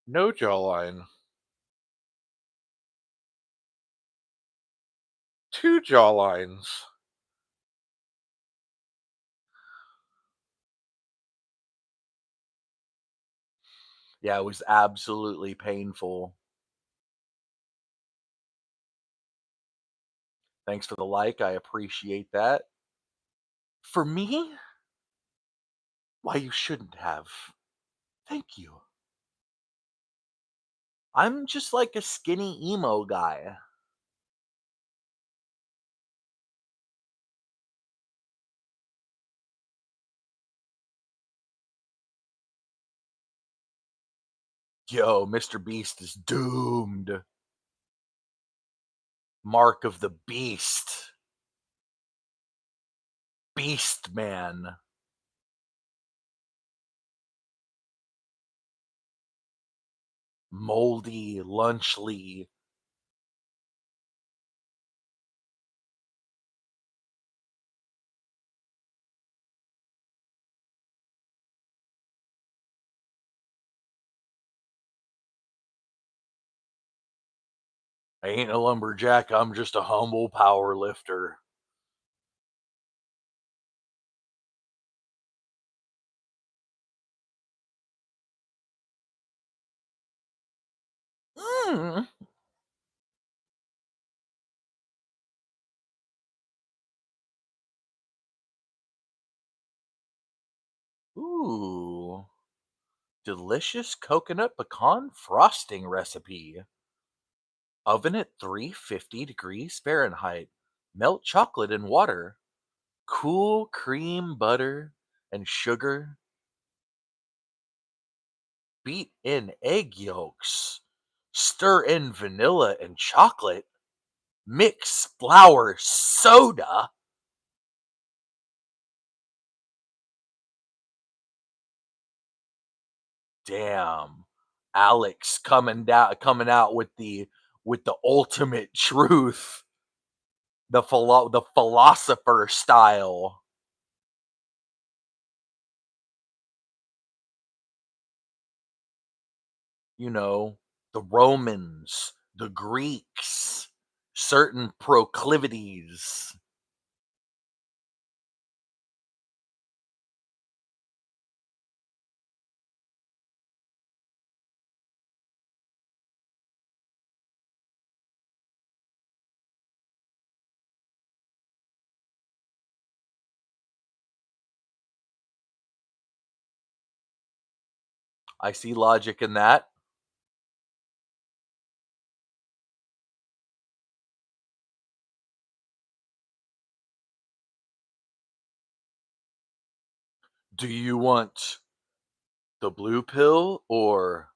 No jawline. 2 jawlines. Yeah, it was absolutely painful. Thanks for the like. I appreciate that. For me, why you shouldn't have. Thank you. I'm just like a skinny emo guy. Yo, Mr. Beast is doomed. Mark of the Beast. Beast Man. Moldy Lunchley. I ain't a lumberjack, I'm just a humble power lifter. Mm. Ooh. Delicious coconut pecan frosting recipe. Oven at 350 degrees Fahrenheit. Melt chocolate in water. Cool cream butter and sugar. Beat in egg yolks. Stir in vanilla and chocolate. Mix flour soda. Damn. Alex coming out with the ultimate truth. The philosopher style. You know, the Romans, the Greeks, certain proclivities. I see logic in that. Do you want the blue pill or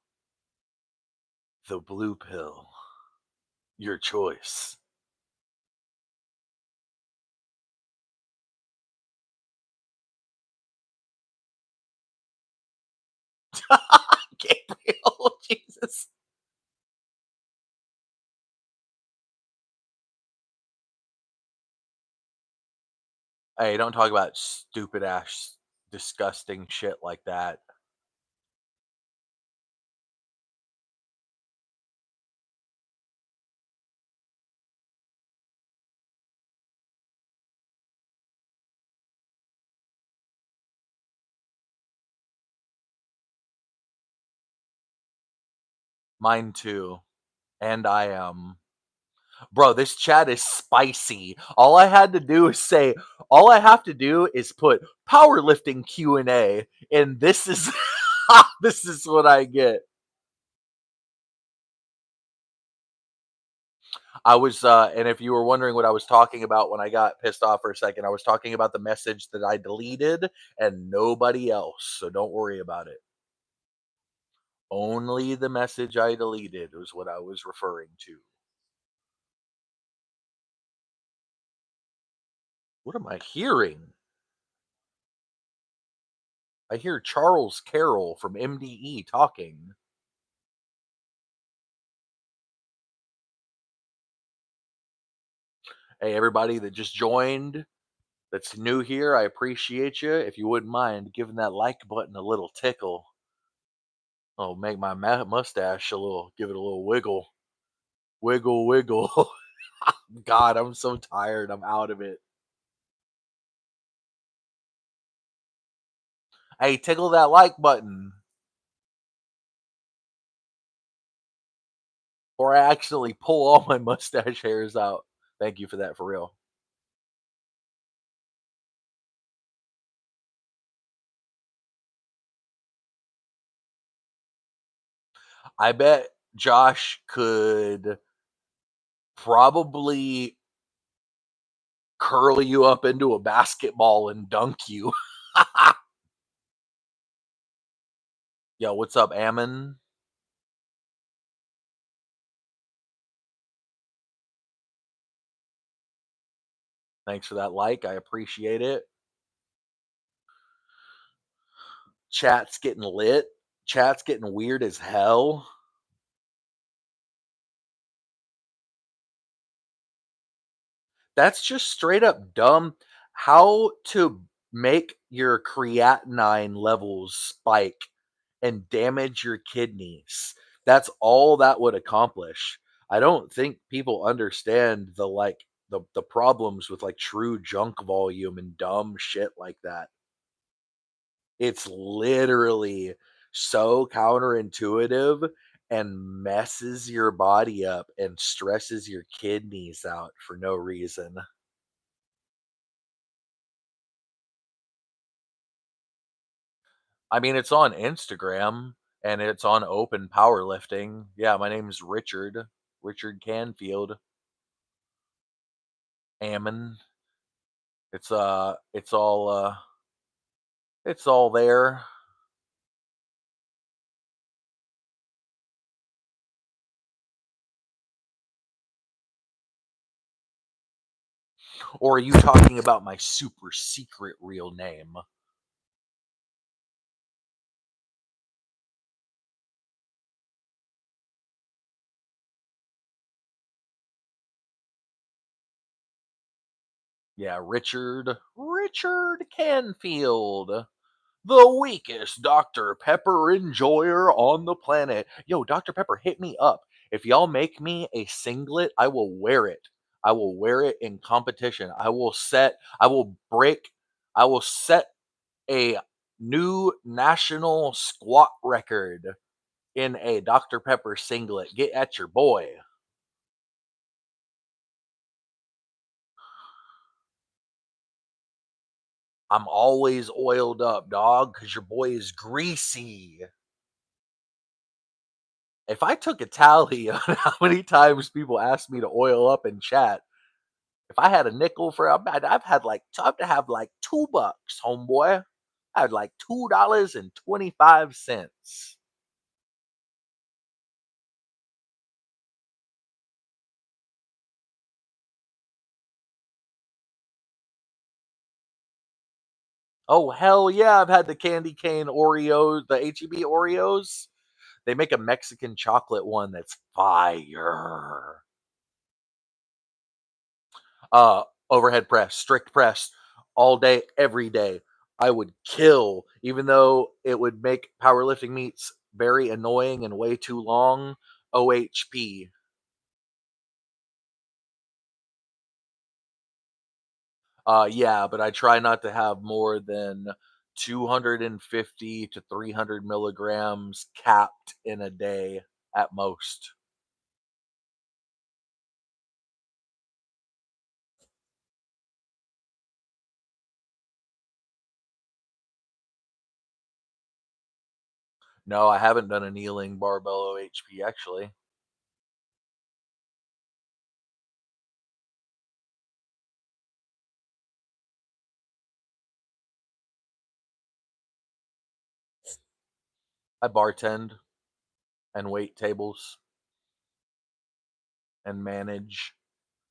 the blue pill? Your choice. Gabriel, Jesus. Hey, don't talk about stupid ass, disgusting shit like that. Mine too. And I am. Bro, this chat is spicy. All I have to do is put powerlifting Q and A, and this is this is what I get. And if you were wondering what I was talking about when I got pissed off for a second, I was talking about the message that I deleted and nobody else. So don't worry about it. Only the message I deleted was what I was referring to. What am I hearing? I hear Charles Carroll from MDE talking. Hey, everybody that just joined, that's new here, I appreciate you. If you wouldn't mind giving that like button a little tickle, oh, make my mustache give it a little wiggle, wiggle, wiggle. God, I'm so tired. I'm out of it. Hey, tickle that like button, or I accidentally pull all my mustache hairs out. Thank you for that, for real. I bet Josh could probably curl you up into a basketball and dunk you. Yo, what's up, Ammon? Thanks for that like. I appreciate it. Chat's getting lit. Chat's getting weird as hell. That's just straight up dumb. How to make your creatinine levels spike and damage your kidneys. That's all that would accomplish. I don't think people understand the problems with like true junk volume and dumb shit like that. It's literally so counterintuitive and messes your body up and stresses your kidneys out for no reason. I mean, it's on Instagram and it's on Open Powerlifting. Yeah, my name is Richard. Richard Canfield. Ammon. It's all there. Or are you talking about my super secret real name? Yeah, Richard Canfield. The weakest Dr. Pepper enjoyer on the planet. Yo, Dr. Pepper, hit me up. If y'all make me a singlet, I will wear it. I will wear it in competition. I will set a new national squat record in a Dr. Pepper singlet. Get at your boy. I'm always oiled up, dog, because your boy is greasy. If I took a tally on how many times people asked me to oil up in chat, if I had a nickel for I've had like I've to have like $2, homeboy. I had like $2.25. Oh hell yeah, I've had the candy cane Oreos, the HEB Oreos. They make a Mexican chocolate one that's fire. Overhead press, strict press, all day, every day. I would kill, even though it would make powerlifting meets very annoying and way too long. OHP. Yeah, but I try not to have more than 250 to 300 milligrams capped in a day at most. No, I haven't done a kneeling barbell OHP actually. I bartend and wait tables and manage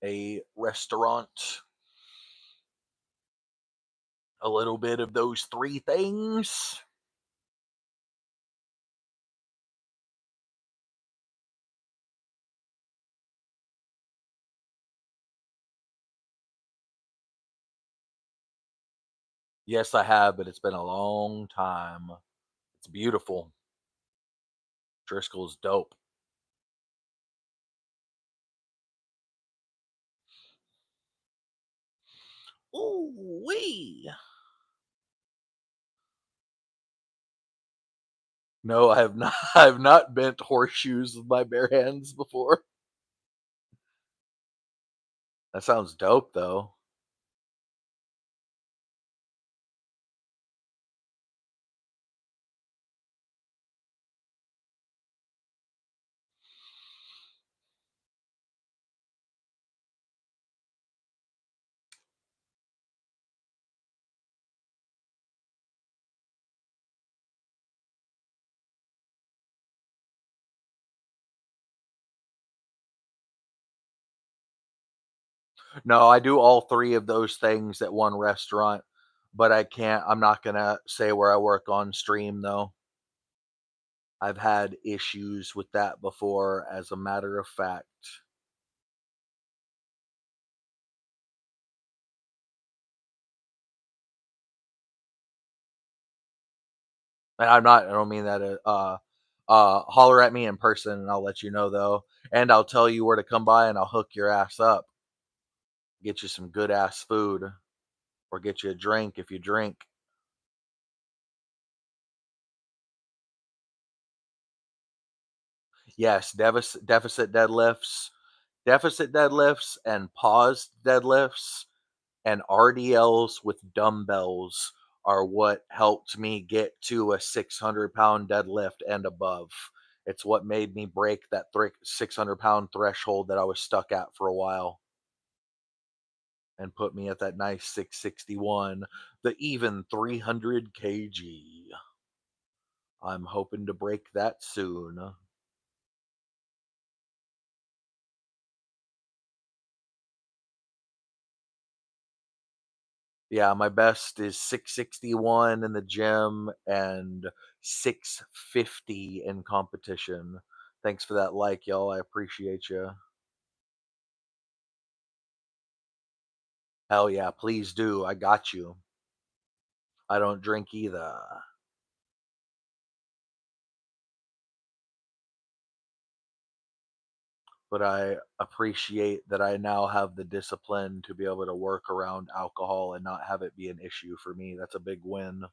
a restaurant. A little bit of those three things. Yes, I have, but it's been a long time. It's beautiful. Driscoll's dope. Ooh wee. No, I have not. I have not bent horseshoes with my bare hands before. That sounds dope, though. No, I do all 3 of those things at one restaurant, but I'm not gonna say where I work on stream, though. I've had issues with that before, as a matter of fact. And I don't mean that, holler at me in person, and I'll let you know, though, and I'll tell you where to come by, and I'll hook your ass up, get you some good ass food, or get you a drink if you drink. Yes, deficit deadlifts and paused deadlifts and RDLs with dumbbells are what helped me get to a 600-pound deadlift and above. It's what made me break that 600-pound threshold that I was stuck at for a while and put me at that nice 661, the even 300 kg. I'm hoping to break that soon. Yeah, my best is 661 in the gym and 650 in competition. Thanks for that like, y'all. I appreciate you. Hell yeah, please do. I got you. I don't drink either, but I appreciate that I now have the discipline to be able to work around alcohol and not have it be an issue for me. That's a big win.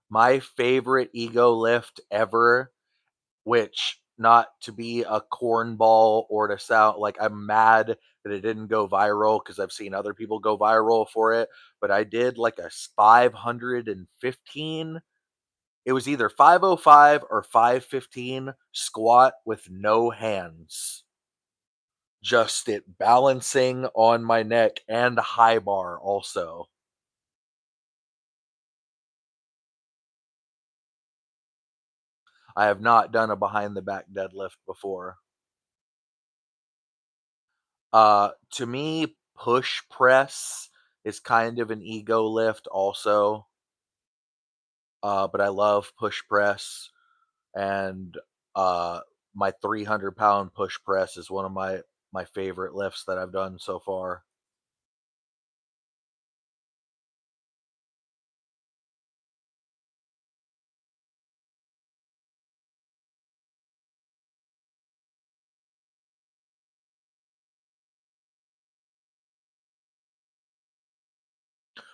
My favorite ego lift ever, which not to be a cornball or to sound like I'm mad that it didn't go viral because I've seen other people go viral for it, but I did like a 515. It was either 505 or 515 squat with no hands. Just it balancing on my neck and high bar also. I have not done a behind the back deadlift before. To me, push press is kind of an ego lift also. But I love push press, and uh, my 300-pound push press is one of my favorite lifts that I've done so far.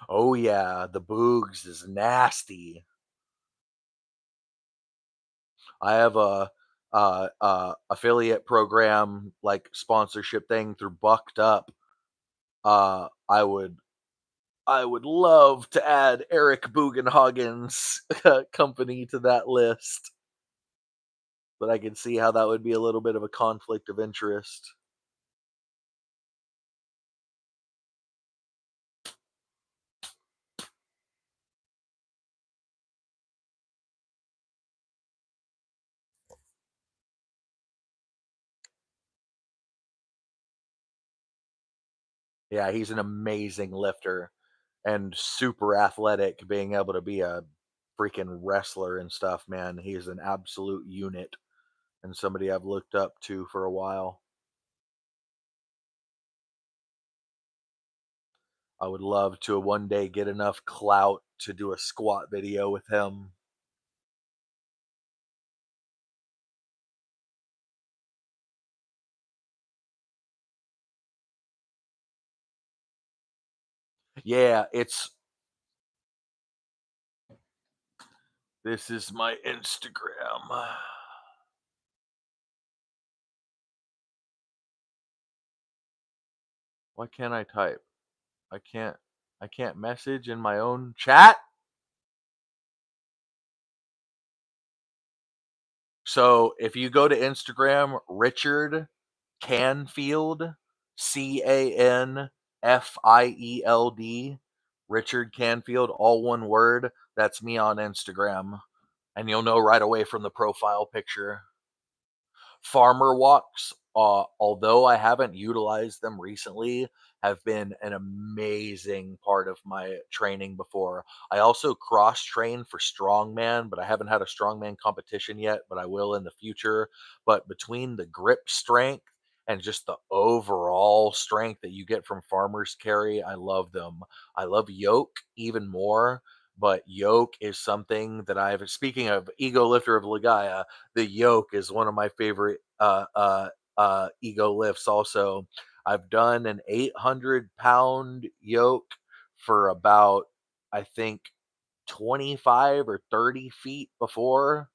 Oh yeah, the boogs is nasty. I have a affiliate program like sponsorship thing through Bucked Up. Uh, I would I would love to add Eric Bugenhagen's company to that list, but I can see how that would be a little bit of a conflict of interest. Yeah, he's an amazing lifter and super athletic, being able to be a freaking wrestler and stuff, man. He is an absolute unit and somebody I've looked up to for a while. I would love to one day get enough clout to do a squat video with him. Yeah, it's this is my Instagram. Why can't I type? I can't I can't message in my own chat. So if you go to Instagram, Richard Canfield, Canfield, Richard Canfield, all one word. That's me on Instagram. And you'll know right away from the profile picture. Farmer walks, although I haven't utilized them recently, have been an amazing part of my training before. I also cross train for strongman, but I haven't had a strongman competition yet, but I will in the future. But between the grip strength and just the overall strength that you get from farmers carry, I love them. I love yoke even more, but yoke is something that I've, speaking of ego lifter of Ligaya, the yoke is one of my favorite ego lifts. Also, I've done an 800-pound yoke for about, I think, 25 or 30 feet before.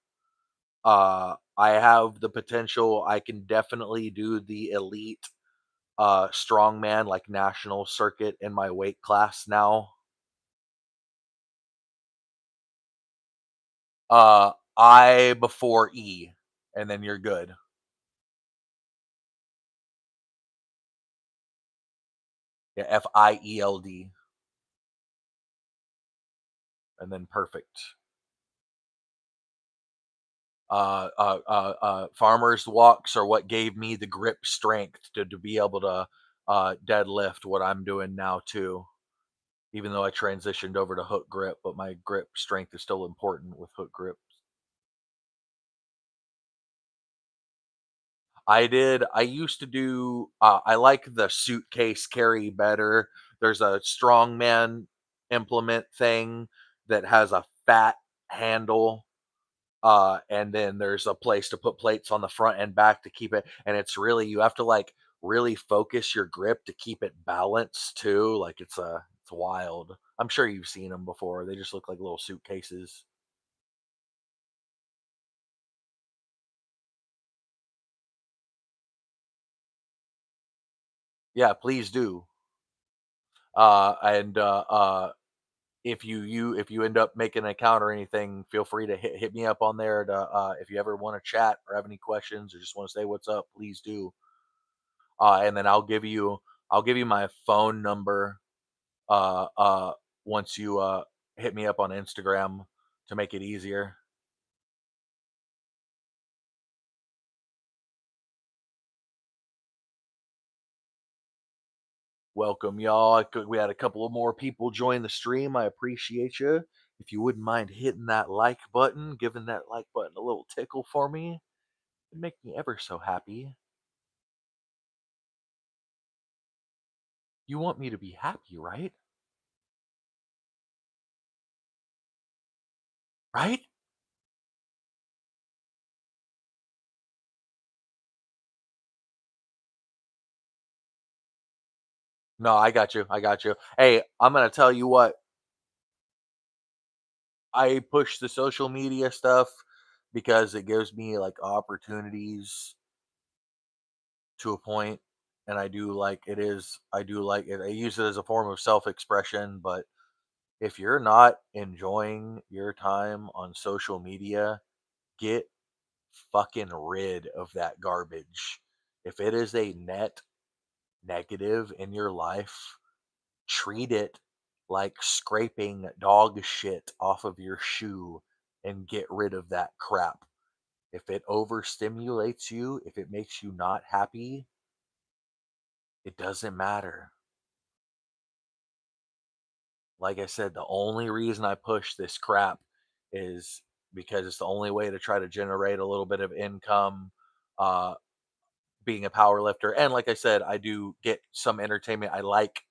I have the potential. I can definitely do the elite strongman, like national circuit, in my weight class now. I before E, and then you're good. Yeah, Field, and then perfect. Farmers walks are what gave me the grip strength to be able to deadlift what I'm doing now too. Even though I transitioned over to hook grip, but my grip strength is still important with hook grip. I used to do, I like the suitcase carry better. There's a strongman implement thing that has a fat handle, and then there's a place to put plates on the front and back to keep it, and it's really, you have to like really focus your grip to keep it balanced too. Like it's wild. I'm sure you've seen them before. They just look like little suitcases. Yeah, please do. And if you end up making an account or anything, feel free to hit me up on there to, if you ever want to chat or have any questions or just want to say what's up, please do. And then I'll give you my phone number, uh uh once you hit me up on Instagram to make it easier. Welcome, y'all. We had a couple of more people join the stream. I appreciate you. If you wouldn't mind hitting that like button, giving that like button a little tickle for me, it'd make me ever so happy. You want me to be happy, right? Right? No, I got you. I got you. Hey, I'm gonna tell you what. I push the social media stuff because it gives me like opportunities to a point, and I do like it is. I do like it. I use it as a form of self-expression. But if you're not enjoying your time on social media, get fucking rid of that garbage. If it is a net negative in your life, treat it like scraping dog shit off of your shoe and get rid of that crap. If it overstimulates you, if it makes you not happy, it doesn't matter. Like I said, the only reason I push this crap is because it's the only way to try to generate a little bit of income, uh, being a power lifter. And like I said, I do get some entertainment. I like,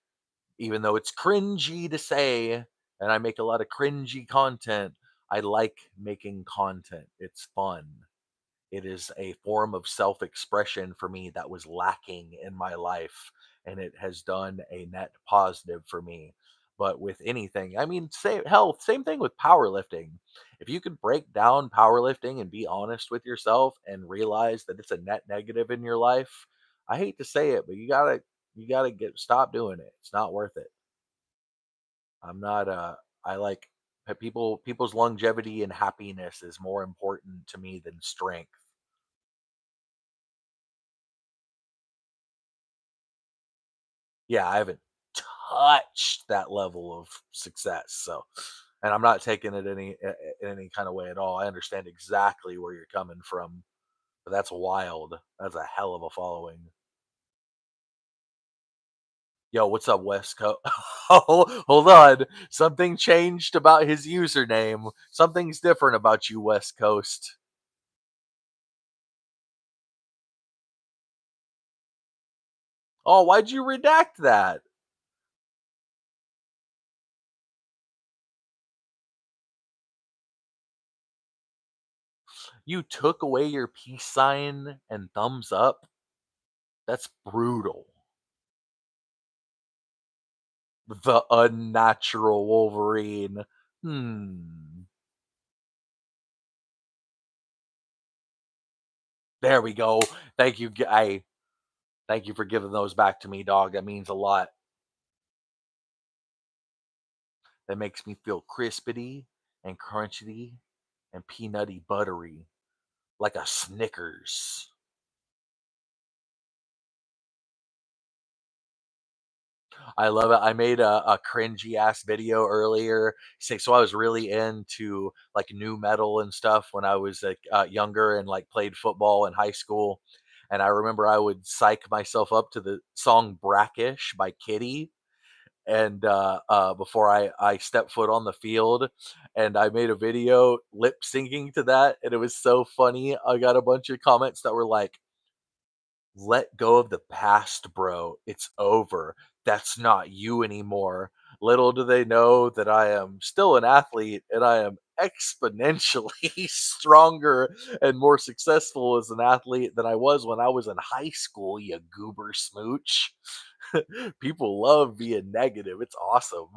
even though it's cringy to say, and I make a lot of cringy content, I like making content. It's fun. It is a form of self expression for me that was lacking in my life, and it has done a net positive for me. But with anything, I mean, say, hell, same thing with powerlifting. If you could break down powerlifting and be honest with yourself and realize that it's a net negative in your life, I hate to say it, but you gotta get stop doing it. It's not worth it. I'm not I like people's longevity and happiness is more important to me than strength. Yeah, I haven't touched that level of success. So, and I'm not taking it in any kind of way at all. I understand exactly where you're coming from, but that's wild. That's a hell of a following. Yo, what's up, West Coast? Hold on. Something changed about his username. Something's different about you, West Coast. Oh, why'd you redact that? You took away your peace sign and thumbs up? That's brutal. The unnatural Wolverine. Hmm. There we go. Thank you. Thank you for giving those back to me, dog. That means a lot. That makes me feel crispity and crunchy and peanutty buttery like a Snickers. I love it. I made a cringy ass video earlier. So I was really into like new metal and stuff when I was like younger and like played football in high school. And I remember I would psych myself up to the song "Brackish" by Kitty, and before I stepped foot on the field, and I made a video lip syncing to that, and it was so funny. I got a bunch of comments that were like, let go of the past, bro. It's over. That's not you anymore. Little do they know that I am still an athlete and I am exponentially stronger and more successful as an athlete than I was when I was in high school, you goober smooch. People love being negative. It's awesome.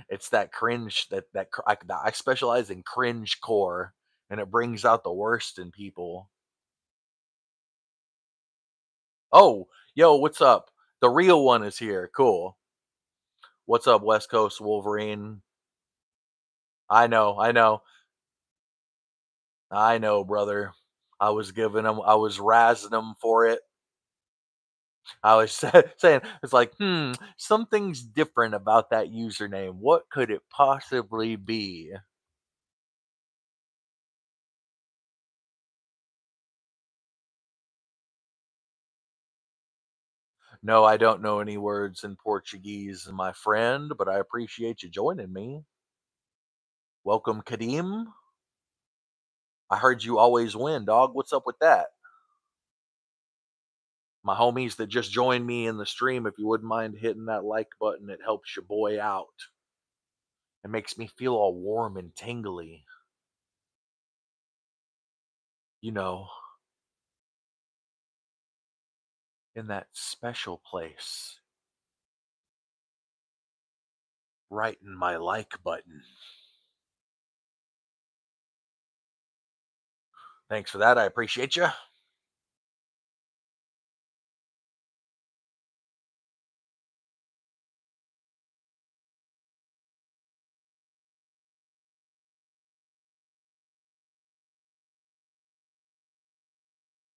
It's that cringe I specialize in cringe core, and it brings out the worst in people. Oh, yo, what's up? The real one is here. Cool. What's up, West Coast Wolverine? I know, I know, brother. I was razzing him for it. I was saying, it's like, something's different about that username. What could it possibly be? No, I don't know any words in Portuguese, my friend, but I appreciate you joining me. Welcome, Kadim. I heard you always win, dog. What's up with that? My homies that just joined me in the stream, if you wouldn't mind hitting that like button, it helps your boy out. It makes me feel all warm and tingly. You know, in that special place, right in my like button. Thanks for that. I appreciate you.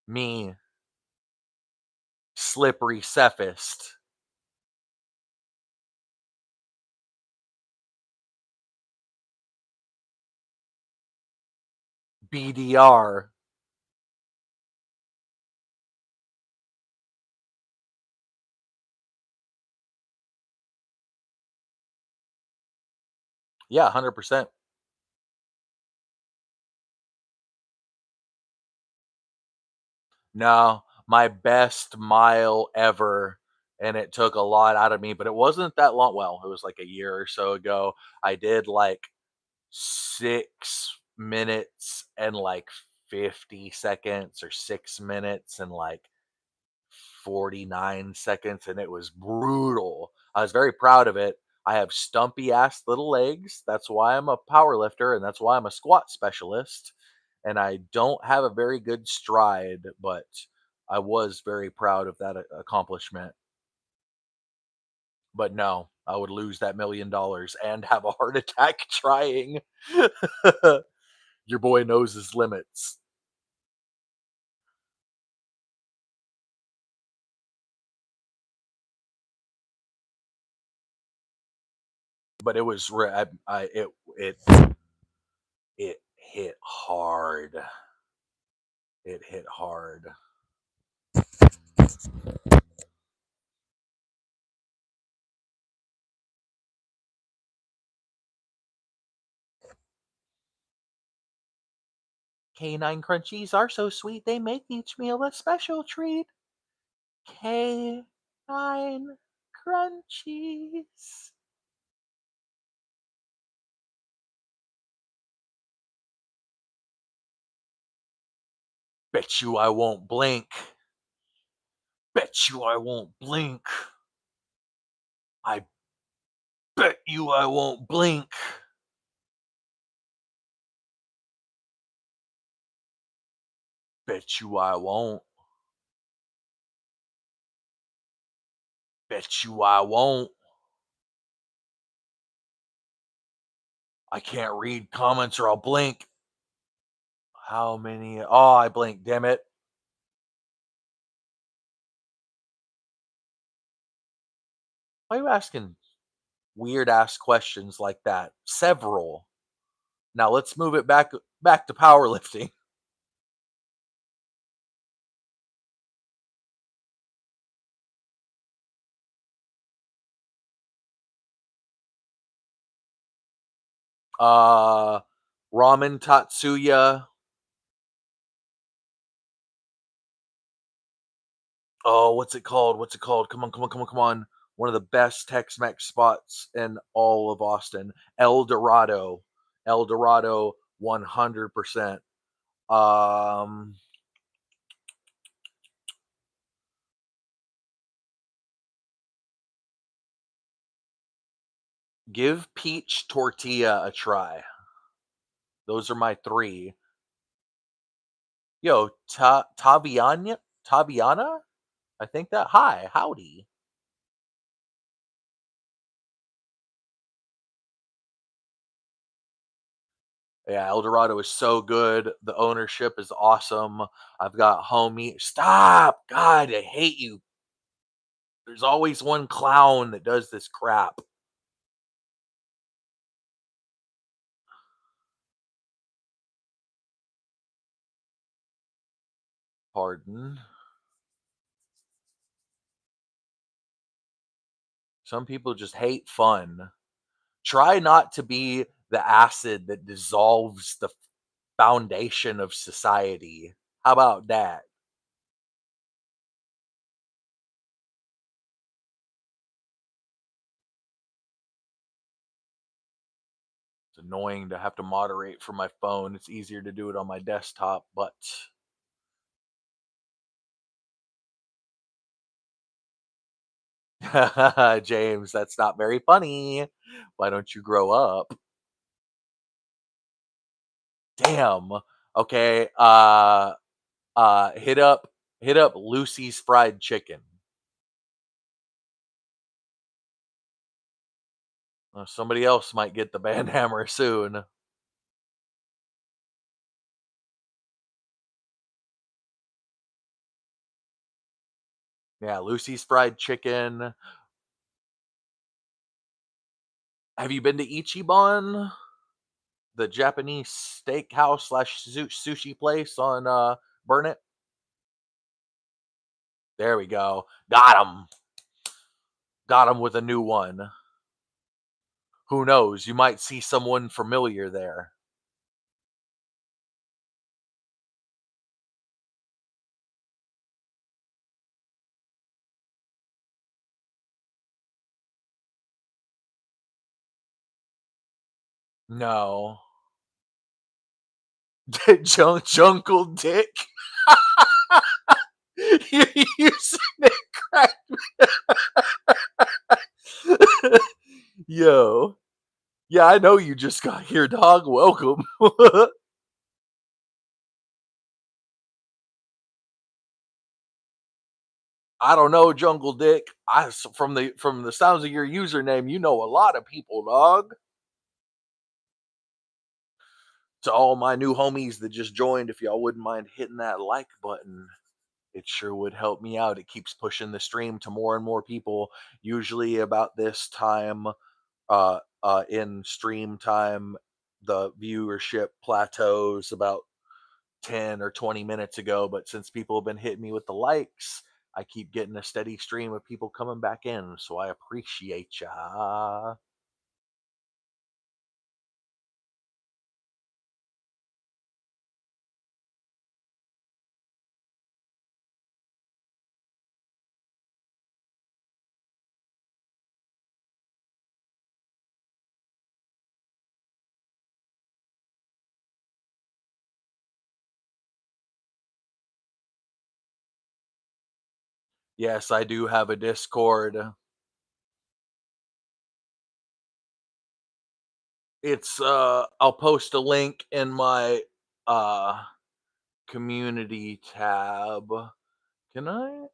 Me, slippery Sephist, BDR. Yeah, 100%. No, my best mile ever, and it took a lot out of me, but it wasn't that long. Well, it was like a year or so ago. I did like 6 minutes and like 50 seconds, or 6 minutes and like 49 seconds, and it was brutal. I was very proud of it. I have stumpy ass little legs. That's why I'm a power lifter, and that's why I'm a squat specialist. And I don't have a very good stride, but I was very proud of that accomplishment. But no, I would lose that $1,000,000 and have a heart attack trying. Your boy knows his limits. but it was it hit hard. It hit hard. Canine crunchies are so sweet, they make each meal a special treat. Canine crunchies. Bet you I won't blink. Bet you I won't blink. I bet you I won't blink. Bet you I won't. Bet you I won't. I can't read comments or I'll blink. How many? Oh, I blinked, damn it. Why are you asking weird ass questions like that? Several. Now let's move it back to powerlifting. Uh Ramen Tatsuya. Oh, what's it called? What's it called? Come on, come on, come on, come on. One of the best Tex-Mex spots in all of Austin. El Dorado. El Dorado 100%. Um Give peach tortilla a try. Those are my 3. Yo, Taviana? I think that. Hi, howdy. Yeah, El Dorado is so good. The ownership is awesome. I've got homie. Stop! God, I hate you. There's always one clown that does this crap. Pardon. Some people just hate fun. Try not to be the acid that dissolves the foundation of society. How about that? It's annoying to have to moderate from my phone. It's easier to do it on my desktop, but James, that's not very funny. Why don't you grow up? Damn. Okay. Hit up Lucy's fried chicken. Somebody else might get the band hammer soon. Yeah, Lucy's fried chicken. Have you been to Ichiban, the Japanese steakhouse slash sushi place on Burnett? There we go. Got him. Got him with a new one. Who knows? You might see someone familiar there. No. Jungle Dick. You said crack. Yo. Yeah, I know you just got here, dog. Welcome. I don't know, Jungle Dick. From the sounds of your username, you know a lot of people, dog. To all my new homies that just joined, if y'all wouldn't mind hitting that like button, it sure would help me out. It keeps pushing the stream to more and more people. Usually about this time in stream time, the viewership plateaus about 10 or 20 minutes ago, but since people have been hitting me with the likes, I keep getting a steady stream of people coming back in, so I appreciate ya. Yes, I do have a Discord. It's I'll post a link in my uh community tab. Can I?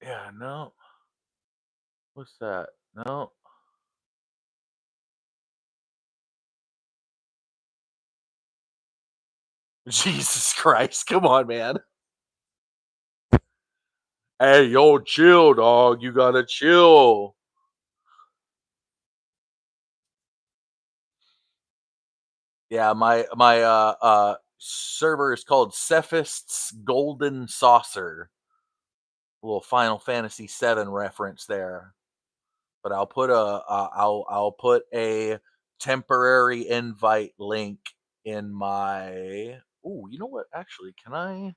Yeah, no. What's that? No. Jesus Christ. Come on, man. Hey, yo, chill, dog. You gotta chill. Yeah, my server is called Sephist's Golden Saucer. A little Final Fantasy VII reference there. But I'll put a temporary invite link in my. Oh, you know what? Actually, can I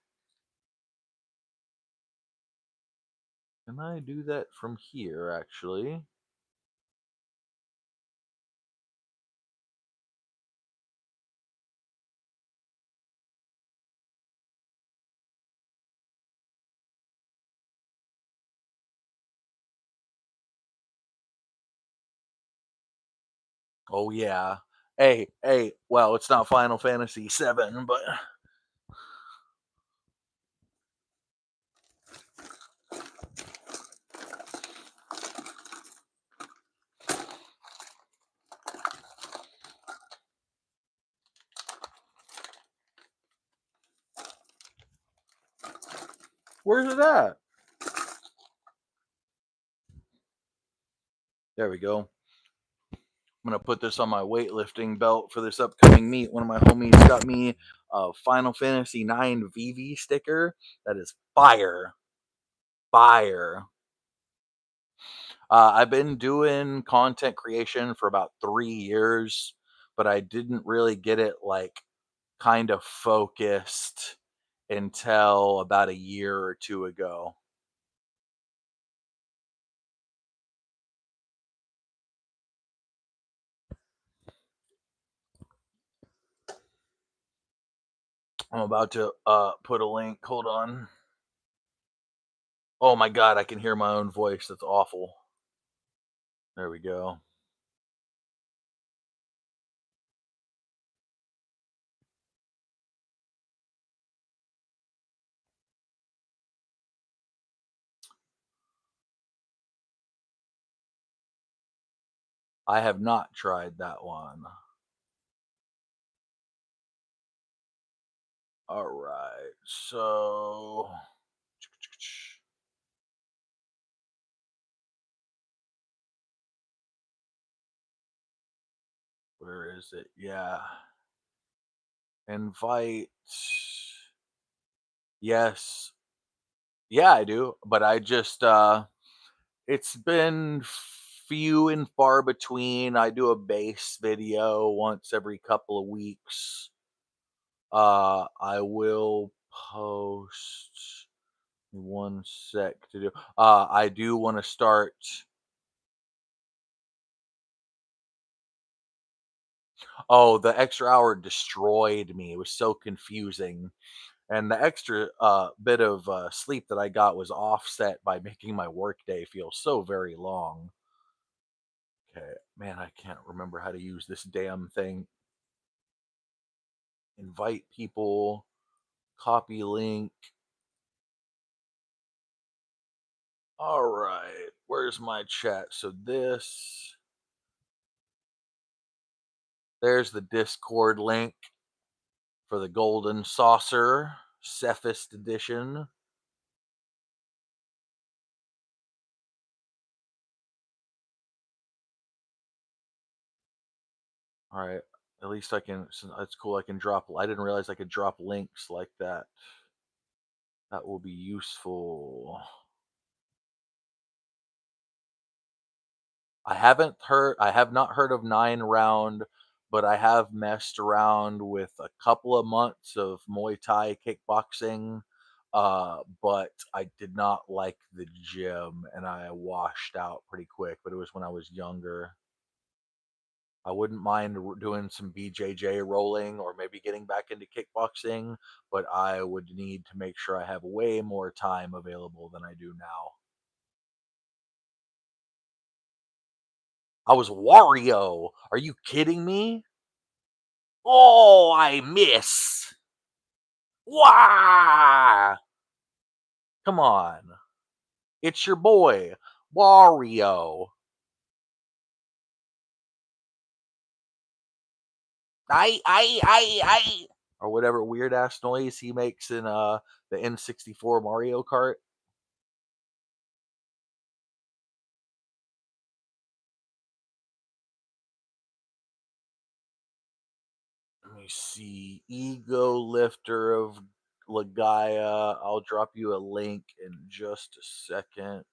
do that from here? Actually, oh yeah. Hey. Well, it's not Final Fantasy VII, but where's it at? There we go. I'm gonna put this on my weightlifting belt for this upcoming meet. One of my homies got me a Final Fantasy IX VV sticker. That is fire, fire. I've been doing content creation for about 3 years, but I didn't really get it like kind of focused until about a year or two ago. I'm about to put a link. Hold on. Oh my god, I can hear my own voice. That's awful. There we go. I have not tried that one. All right. So where is it? Yeah. Invite. Yes. Yeah, I do, but I just it's been few and far between. I do a base video once every couple of weeks. I will post one sec to do. I do want to start. Oh, the extra hour destroyed me. It was so confusing. And the extra bit of sleep that I got was offset by making my workday feel so very long. Okay, man, I can't remember how to use this damn thing. Invite people, copy link. All right, where's my chat? So there's the Discord link for the Golden Saucer Sephist edition. All right. At least I can. That's cool. I can drop. I didn't realize I could drop links like that. That will be useful. I have not heard of 9 round, but I have messed around with a couple of months of Muay Thai kickboxing. But I did not like the gym and I washed out pretty quick, but it was when I was younger. I wouldn't mind doing some BJJ rolling or maybe getting back into kickboxing, but I would need to make sure I have way more time available than I do now. I was Wario. Are you kidding me? Oh, I miss. Wah! Come on. It's your boy, Wario. I. Or whatever weird ass noise he makes in the N64 Mario Kart. Let me see. Ego Lifter of Lagaya. I'll drop you a link in just a second.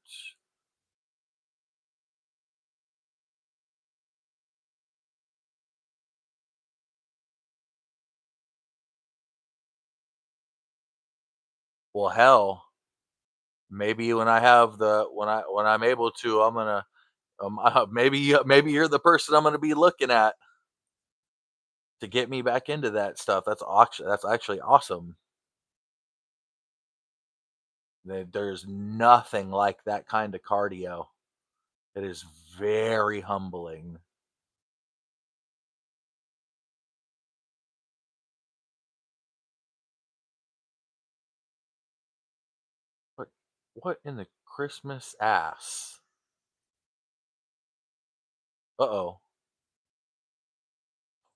Well, hell, maybe when I have the when I'm able to, I'm gonna maybe you're the person I'm gonna be looking at to get me back into that stuff. That's actually awesome. There's nothing like that kind of cardio. It is very humbling. But what in the Christmas ass? Uh-oh.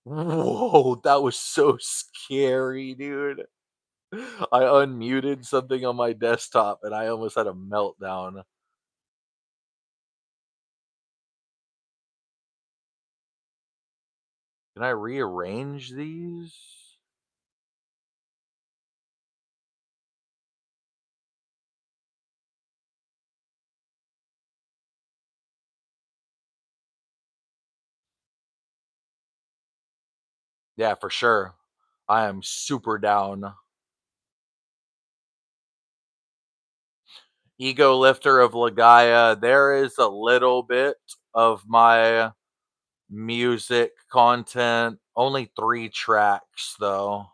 Whoa, that was so scary, dude. I unmuted something on my desktop and I almost had a meltdown. Can I rearrange these? Yeah, for sure. I am super down. Ego Lifter of Lagaya. There is a little bit of my music content. Only 3 tracks though.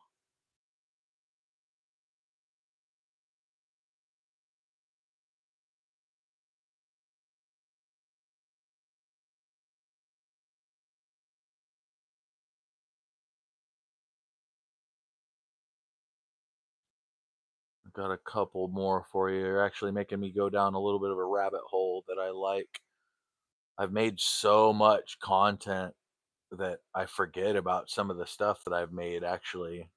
Got a couple more for you. You're actually making me go down a little bit of a rabbit hole that I like. I've made so much content that I forget about some of the stuff that I've made actually.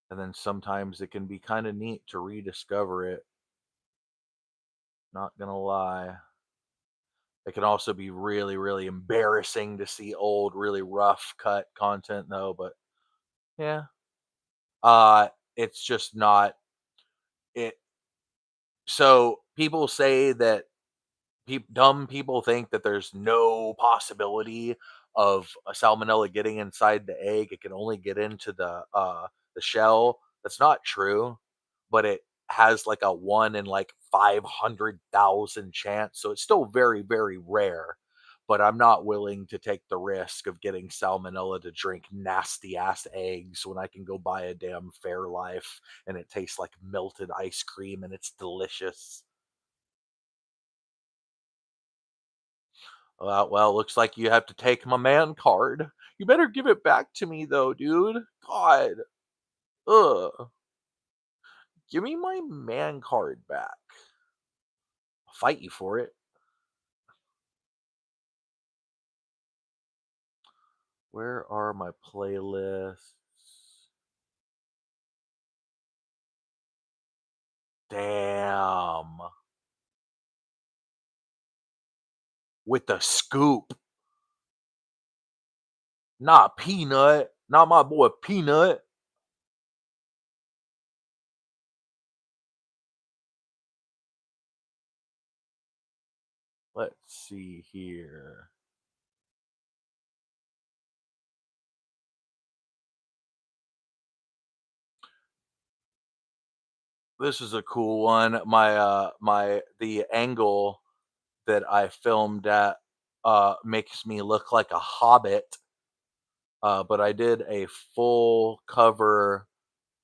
And then sometimes it can be kind of neat to rediscover it. Not gonna lie. It can also be really, really embarrassing to see old, really rough cut content though, but yeah. It's just not it. So people say that dumb people think that there's no possibility of a salmonella getting inside the egg. It can only get into the shell. That's not true, but it has like a 1 in like 500,000 chance. So it's still very, very rare. But I'm not willing to take the risk of getting salmonella to drink nasty ass eggs when I can go buy a damn Fairlife and it tastes like melted ice cream and it's delicious. Well, looks like you have to take my man card. You better give it back to me though, dude. God. Ugh. Give me my man card back. I'll fight you for it. Where are my playlists? Damn. With the scoop. Not Peanut. Not my boy Peanut. Let's see here. This is a cool one. The angle that I filmed at makes me look like a hobbit. But I did a full cover,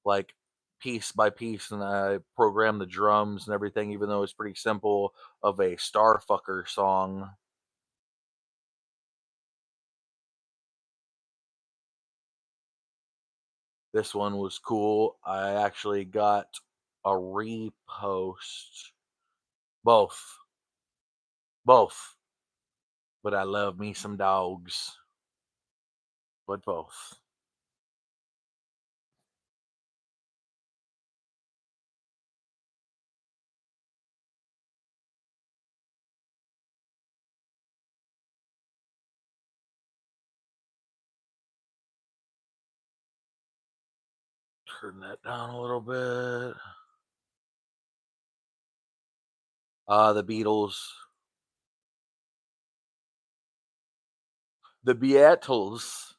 like piece by piece, and I programmed the drums and everything, even though it's pretty simple, of a Starfucker song. This one was cool. I actually got a repost. Both. Both. But I love me some dogs. But both. Turn that down a little bit. The Beatles. The Beatles.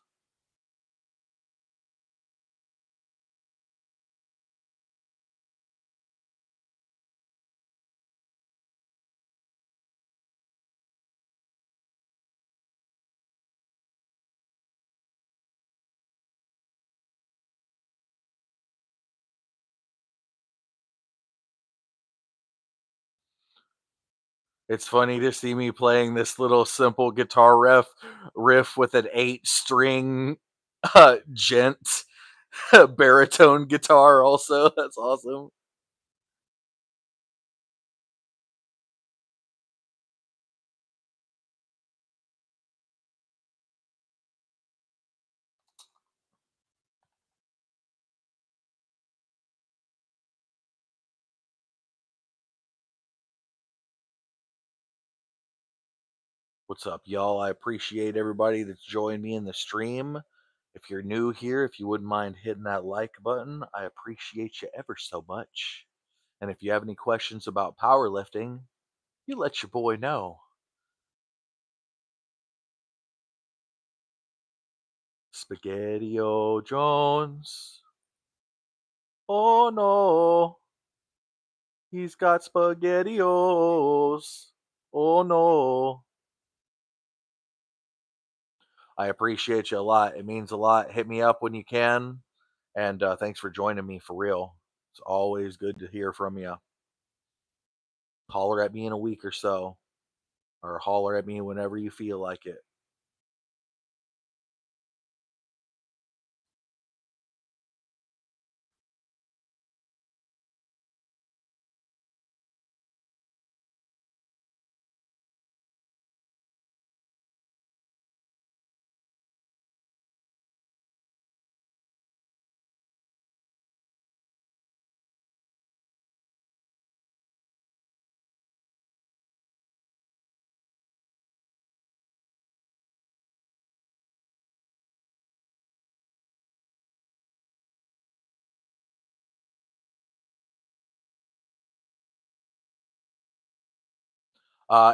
It's funny to see me playing this little simple guitar riff with an 8 string gent baritone guitar also. That's awesome. What's up, y'all? I appreciate everybody that's joined me in the stream. If you're new here, if you wouldn't mind hitting that like button, I appreciate you ever so much. And if you have any questions about powerlifting, you let your boy know. Spaghetti O Jones. Oh no, he's got spaghettios. Oh no. I appreciate you a lot. It means a lot. Hit me up when you can. And thanks for joining me for real. It's always good to hear from you. Holler at me in a week or so, or holler at me whenever you feel like it.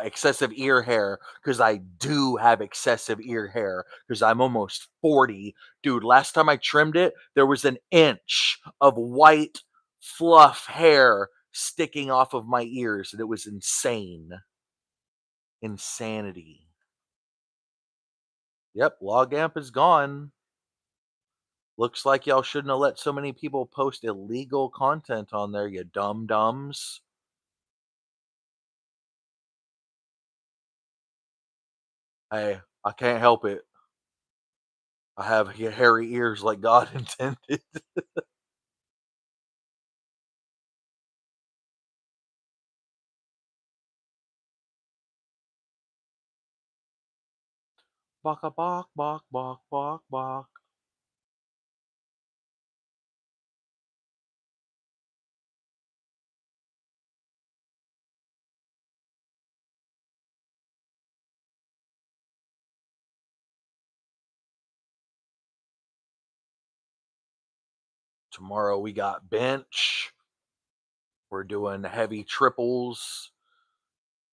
Excessive ear hair, because I do have excessive ear hair because I'm almost 40. Dude, last time I trimmed it, there was an inch of white fluff hair sticking off of my ears, and it was insane. Insanity. Yep, log amp is gone. Looks like y'all shouldn't have let so many people post illegal content on there, you dumb dumbs. Hey, I can't help it. I have hairy ears like God intended. Baka bok bok bok bok bok. Tomorrow we got bench. We're doing heavy triples,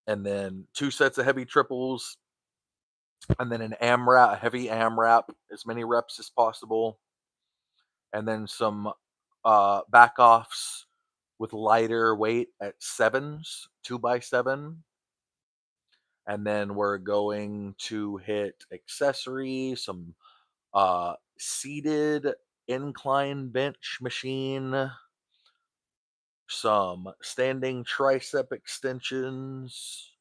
and then 2 sets of heavy triples, and then an AMRAP, a heavy AMRAP, as many reps as possible, and then some back offs with lighter weight at sevens, 2x7. And then we're going to hit accessory, some seated incline bench machine, some standing tricep extensions,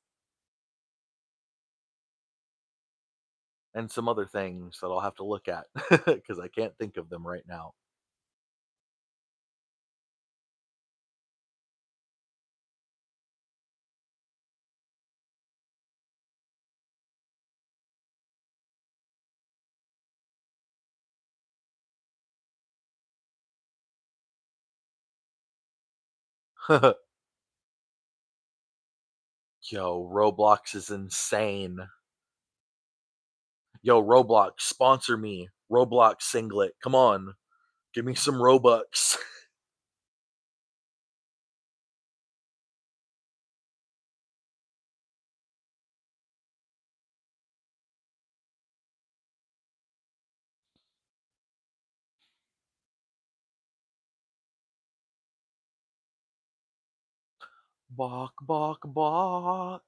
and some other things that I'll have to look at because I can't think of them right now. Yo, Roblox is insane. Yo, Roblox, sponsor me. Roblox singlet. Come on. Give me some Robux. Balk, balk, balk.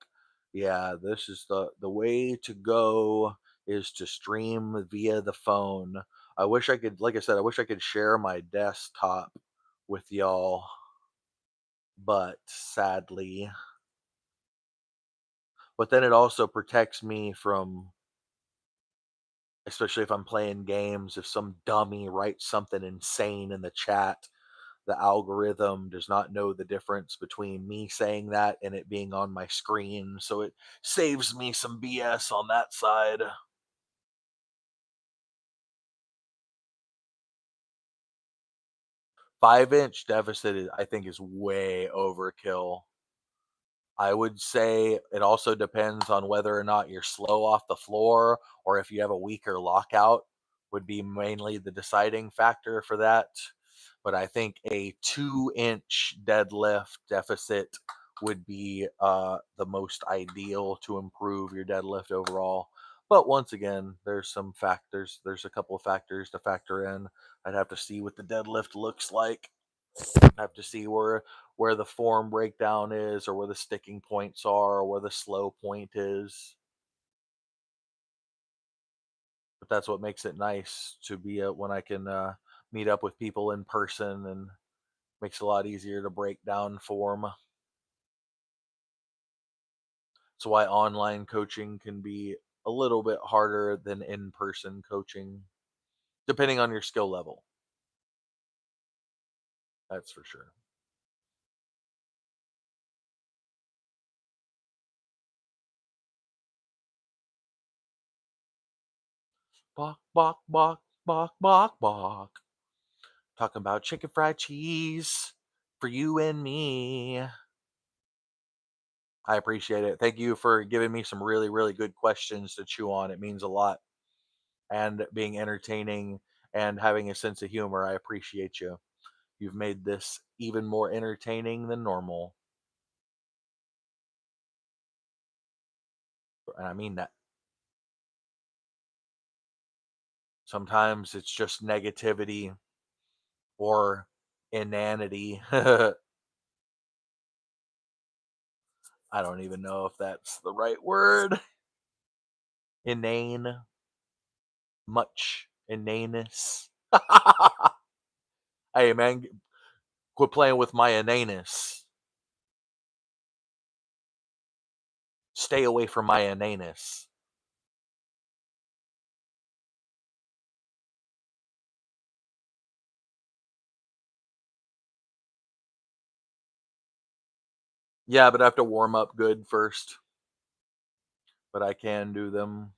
Yeah, this is the way to go is to stream via the phone. I wish I could, like I said, I wish I could share my desktop with y'all, but sadly, but then it also protects me from, especially if I'm playing games, if some dummy writes something insane in the chat, the algorithm does not know the difference between me saying that and it being on my screen. So it saves me some BS on that side. 5-inch deficit, I think, is way overkill. I would say it also depends on whether or not you're slow off the floor or if you have a weaker lockout would be mainly the deciding factor for that. But I think a 2-inch deadlift deficit would be the most ideal to improve your deadlift overall. But once again, there's some factors. There's a couple of factors to factor in. I'd have to see what the deadlift looks like. I'd have to see where the form breakdown is, or where the sticking points are, or where the slow point is. But that's what makes it nice to be when I can meet up with people in person, and makes it a lot easier to break down form. That's why online coaching can be a little bit harder than in-person coaching, depending on your skill level. That's for sure. Bok, bok, bok, bok, bok, bok. Talking about chicken fried cheese for you and me. I appreciate it. Thank you for giving me some really, really good questions to chew on. It means a lot. And being entertaining and having a sense of humor. I appreciate you. You've made this even more entertaining than normal. And I mean that. Sometimes it's just negativity or inanity. I don't even know if that's the right word. Inane. Much inaneness. Hey, man, quit playing with my inaneness. Stay away from my inaneness. Yeah, but I have to warm up good first. But I can do them.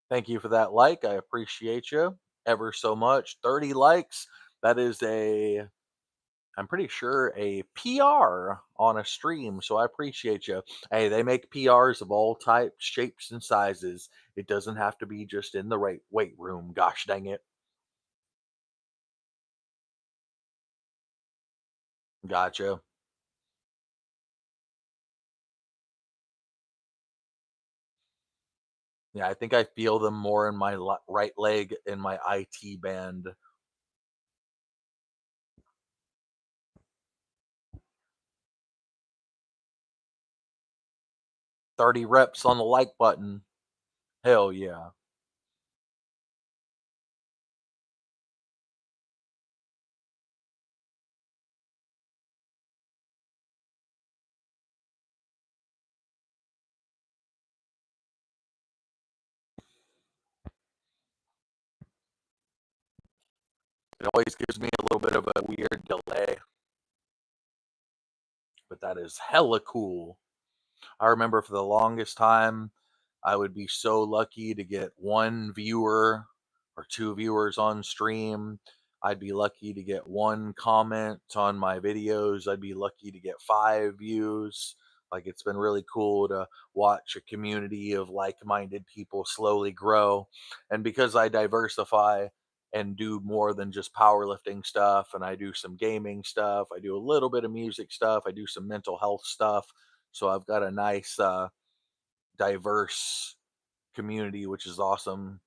Thank you for that like. I appreciate you ever so much. 30 likes. That is I'm pretty sure a PR on a stream. So I appreciate you. Hey, they make PRs of all types, shapes, and sizes. It doesn't have to be just in the right weight room. Gosh dang it. Gotcha. Yeah, I think I feel them more in my right leg in my IT band. 30 reps on the like button. Hell yeah. It always gives me a little bit of a weird delay, but that is hella cool. I remember for the longest time, I would be so lucky to get one viewer or two viewers on stream. I'd be lucky to get one comment on my videos. I'd be lucky to get 5 views. Like, it's been really cool to watch a community of like minded people slowly grow. And because I diversify and do more than just powerlifting stuff, and I do some gaming stuff, I do a little bit of music stuff, I do some mental health stuff. So I've got a nice diverse community, which is awesome.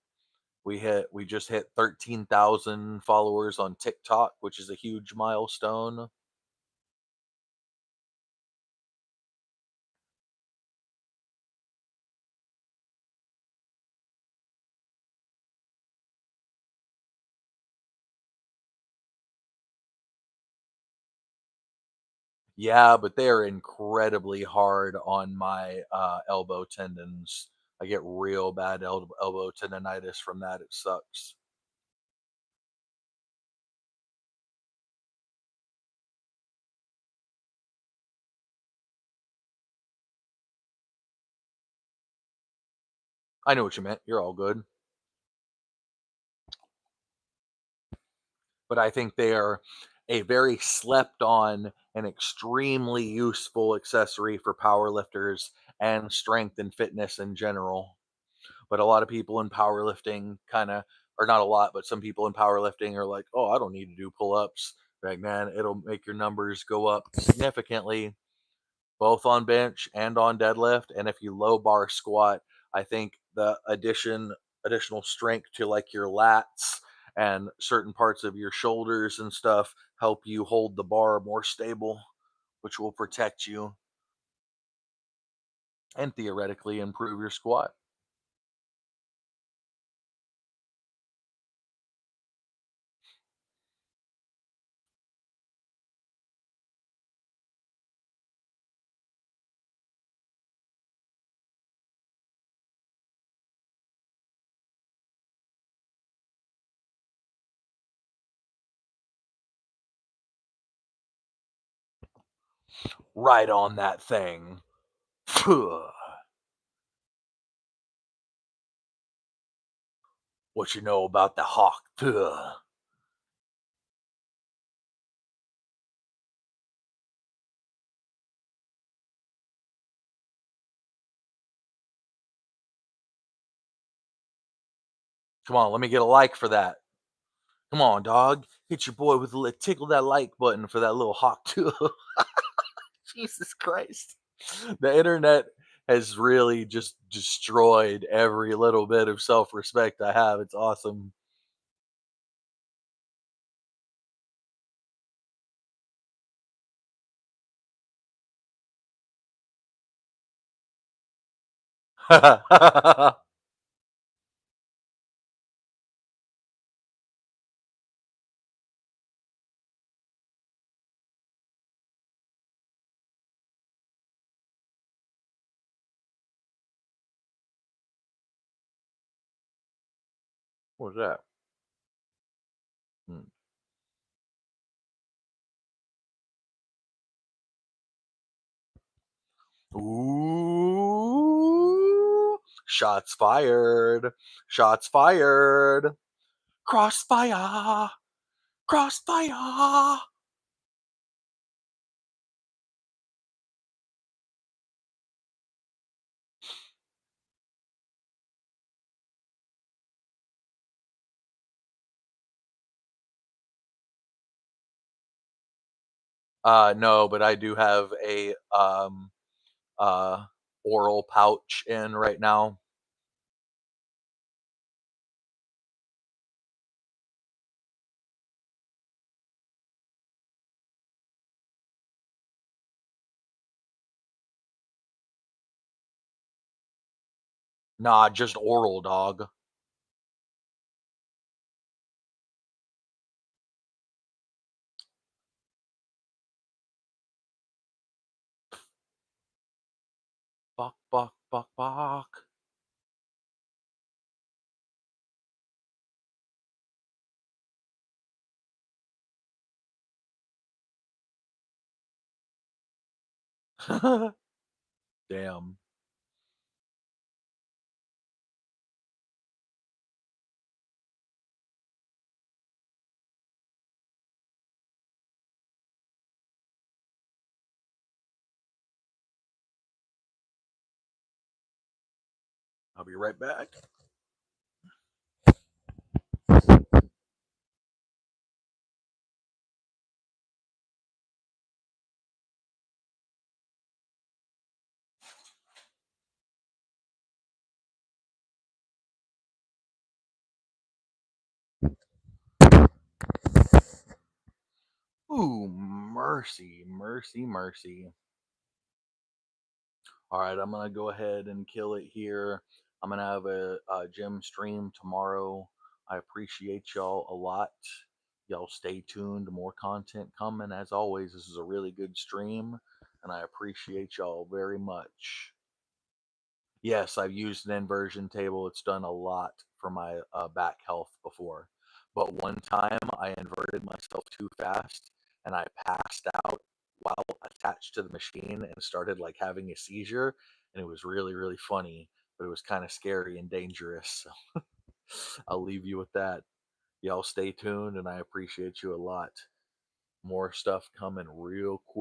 We just hit 13,000 followers on TikTok, which is a huge milestone. Yeah, but they are incredibly hard on my elbow tendons. I get real bad elbow tendonitis from that. It sucks. I know what you meant. You're all good. But I think they are a very slept on and extremely useful accessory for powerlifters and strength and fitness in general. But a lot of people in powerlifting kind of, or not a lot, but some people in powerlifting are like, oh, I don't need to do pull ups. Like, man, it'll make your numbers go up significantly, both on bench and on deadlift. And if you low bar squat, I think the additional strength to like your lats and certain parts of your shoulders and stuff help you hold the bar more stable, which will protect you and theoretically improve your squat. Right on that thing. What you know about the hawk? Come on, let me get a like for that. Come on, dog. Hit your boy with a tickle that like button for that little hawk too. Jesus Christ. The internet has really just destroyed every little bit of self respect I have. It's awesome. What was that? Hmm. Ooh. Shots fired. Shots fired. Crossfire. Crossfire. No, but I do have a uh oral pouch in right now. Nah, just oral, dog. Buck, buck, buck, buck. Damn. I'll be right back. Ooh, mercy, mercy, mercy. All right, I'm gonna go ahead and kill it here. I'm gonna have a gym stream tomorrow. I appreciate y'all a lot. Y'all stay tuned. More content coming. As always, this is a really good stream, and I appreciate y'all very much. Yes, I've used an inversion table. It's done a lot for my back health before. But one time I inverted myself too fast and I passed out while attached to the machine and started like having a seizure. And it was really, really funny, but it was kind of scary and dangerous. So I'll leave you with that. Y'all stay tuned and I appreciate you a lot. More stuff coming real quick.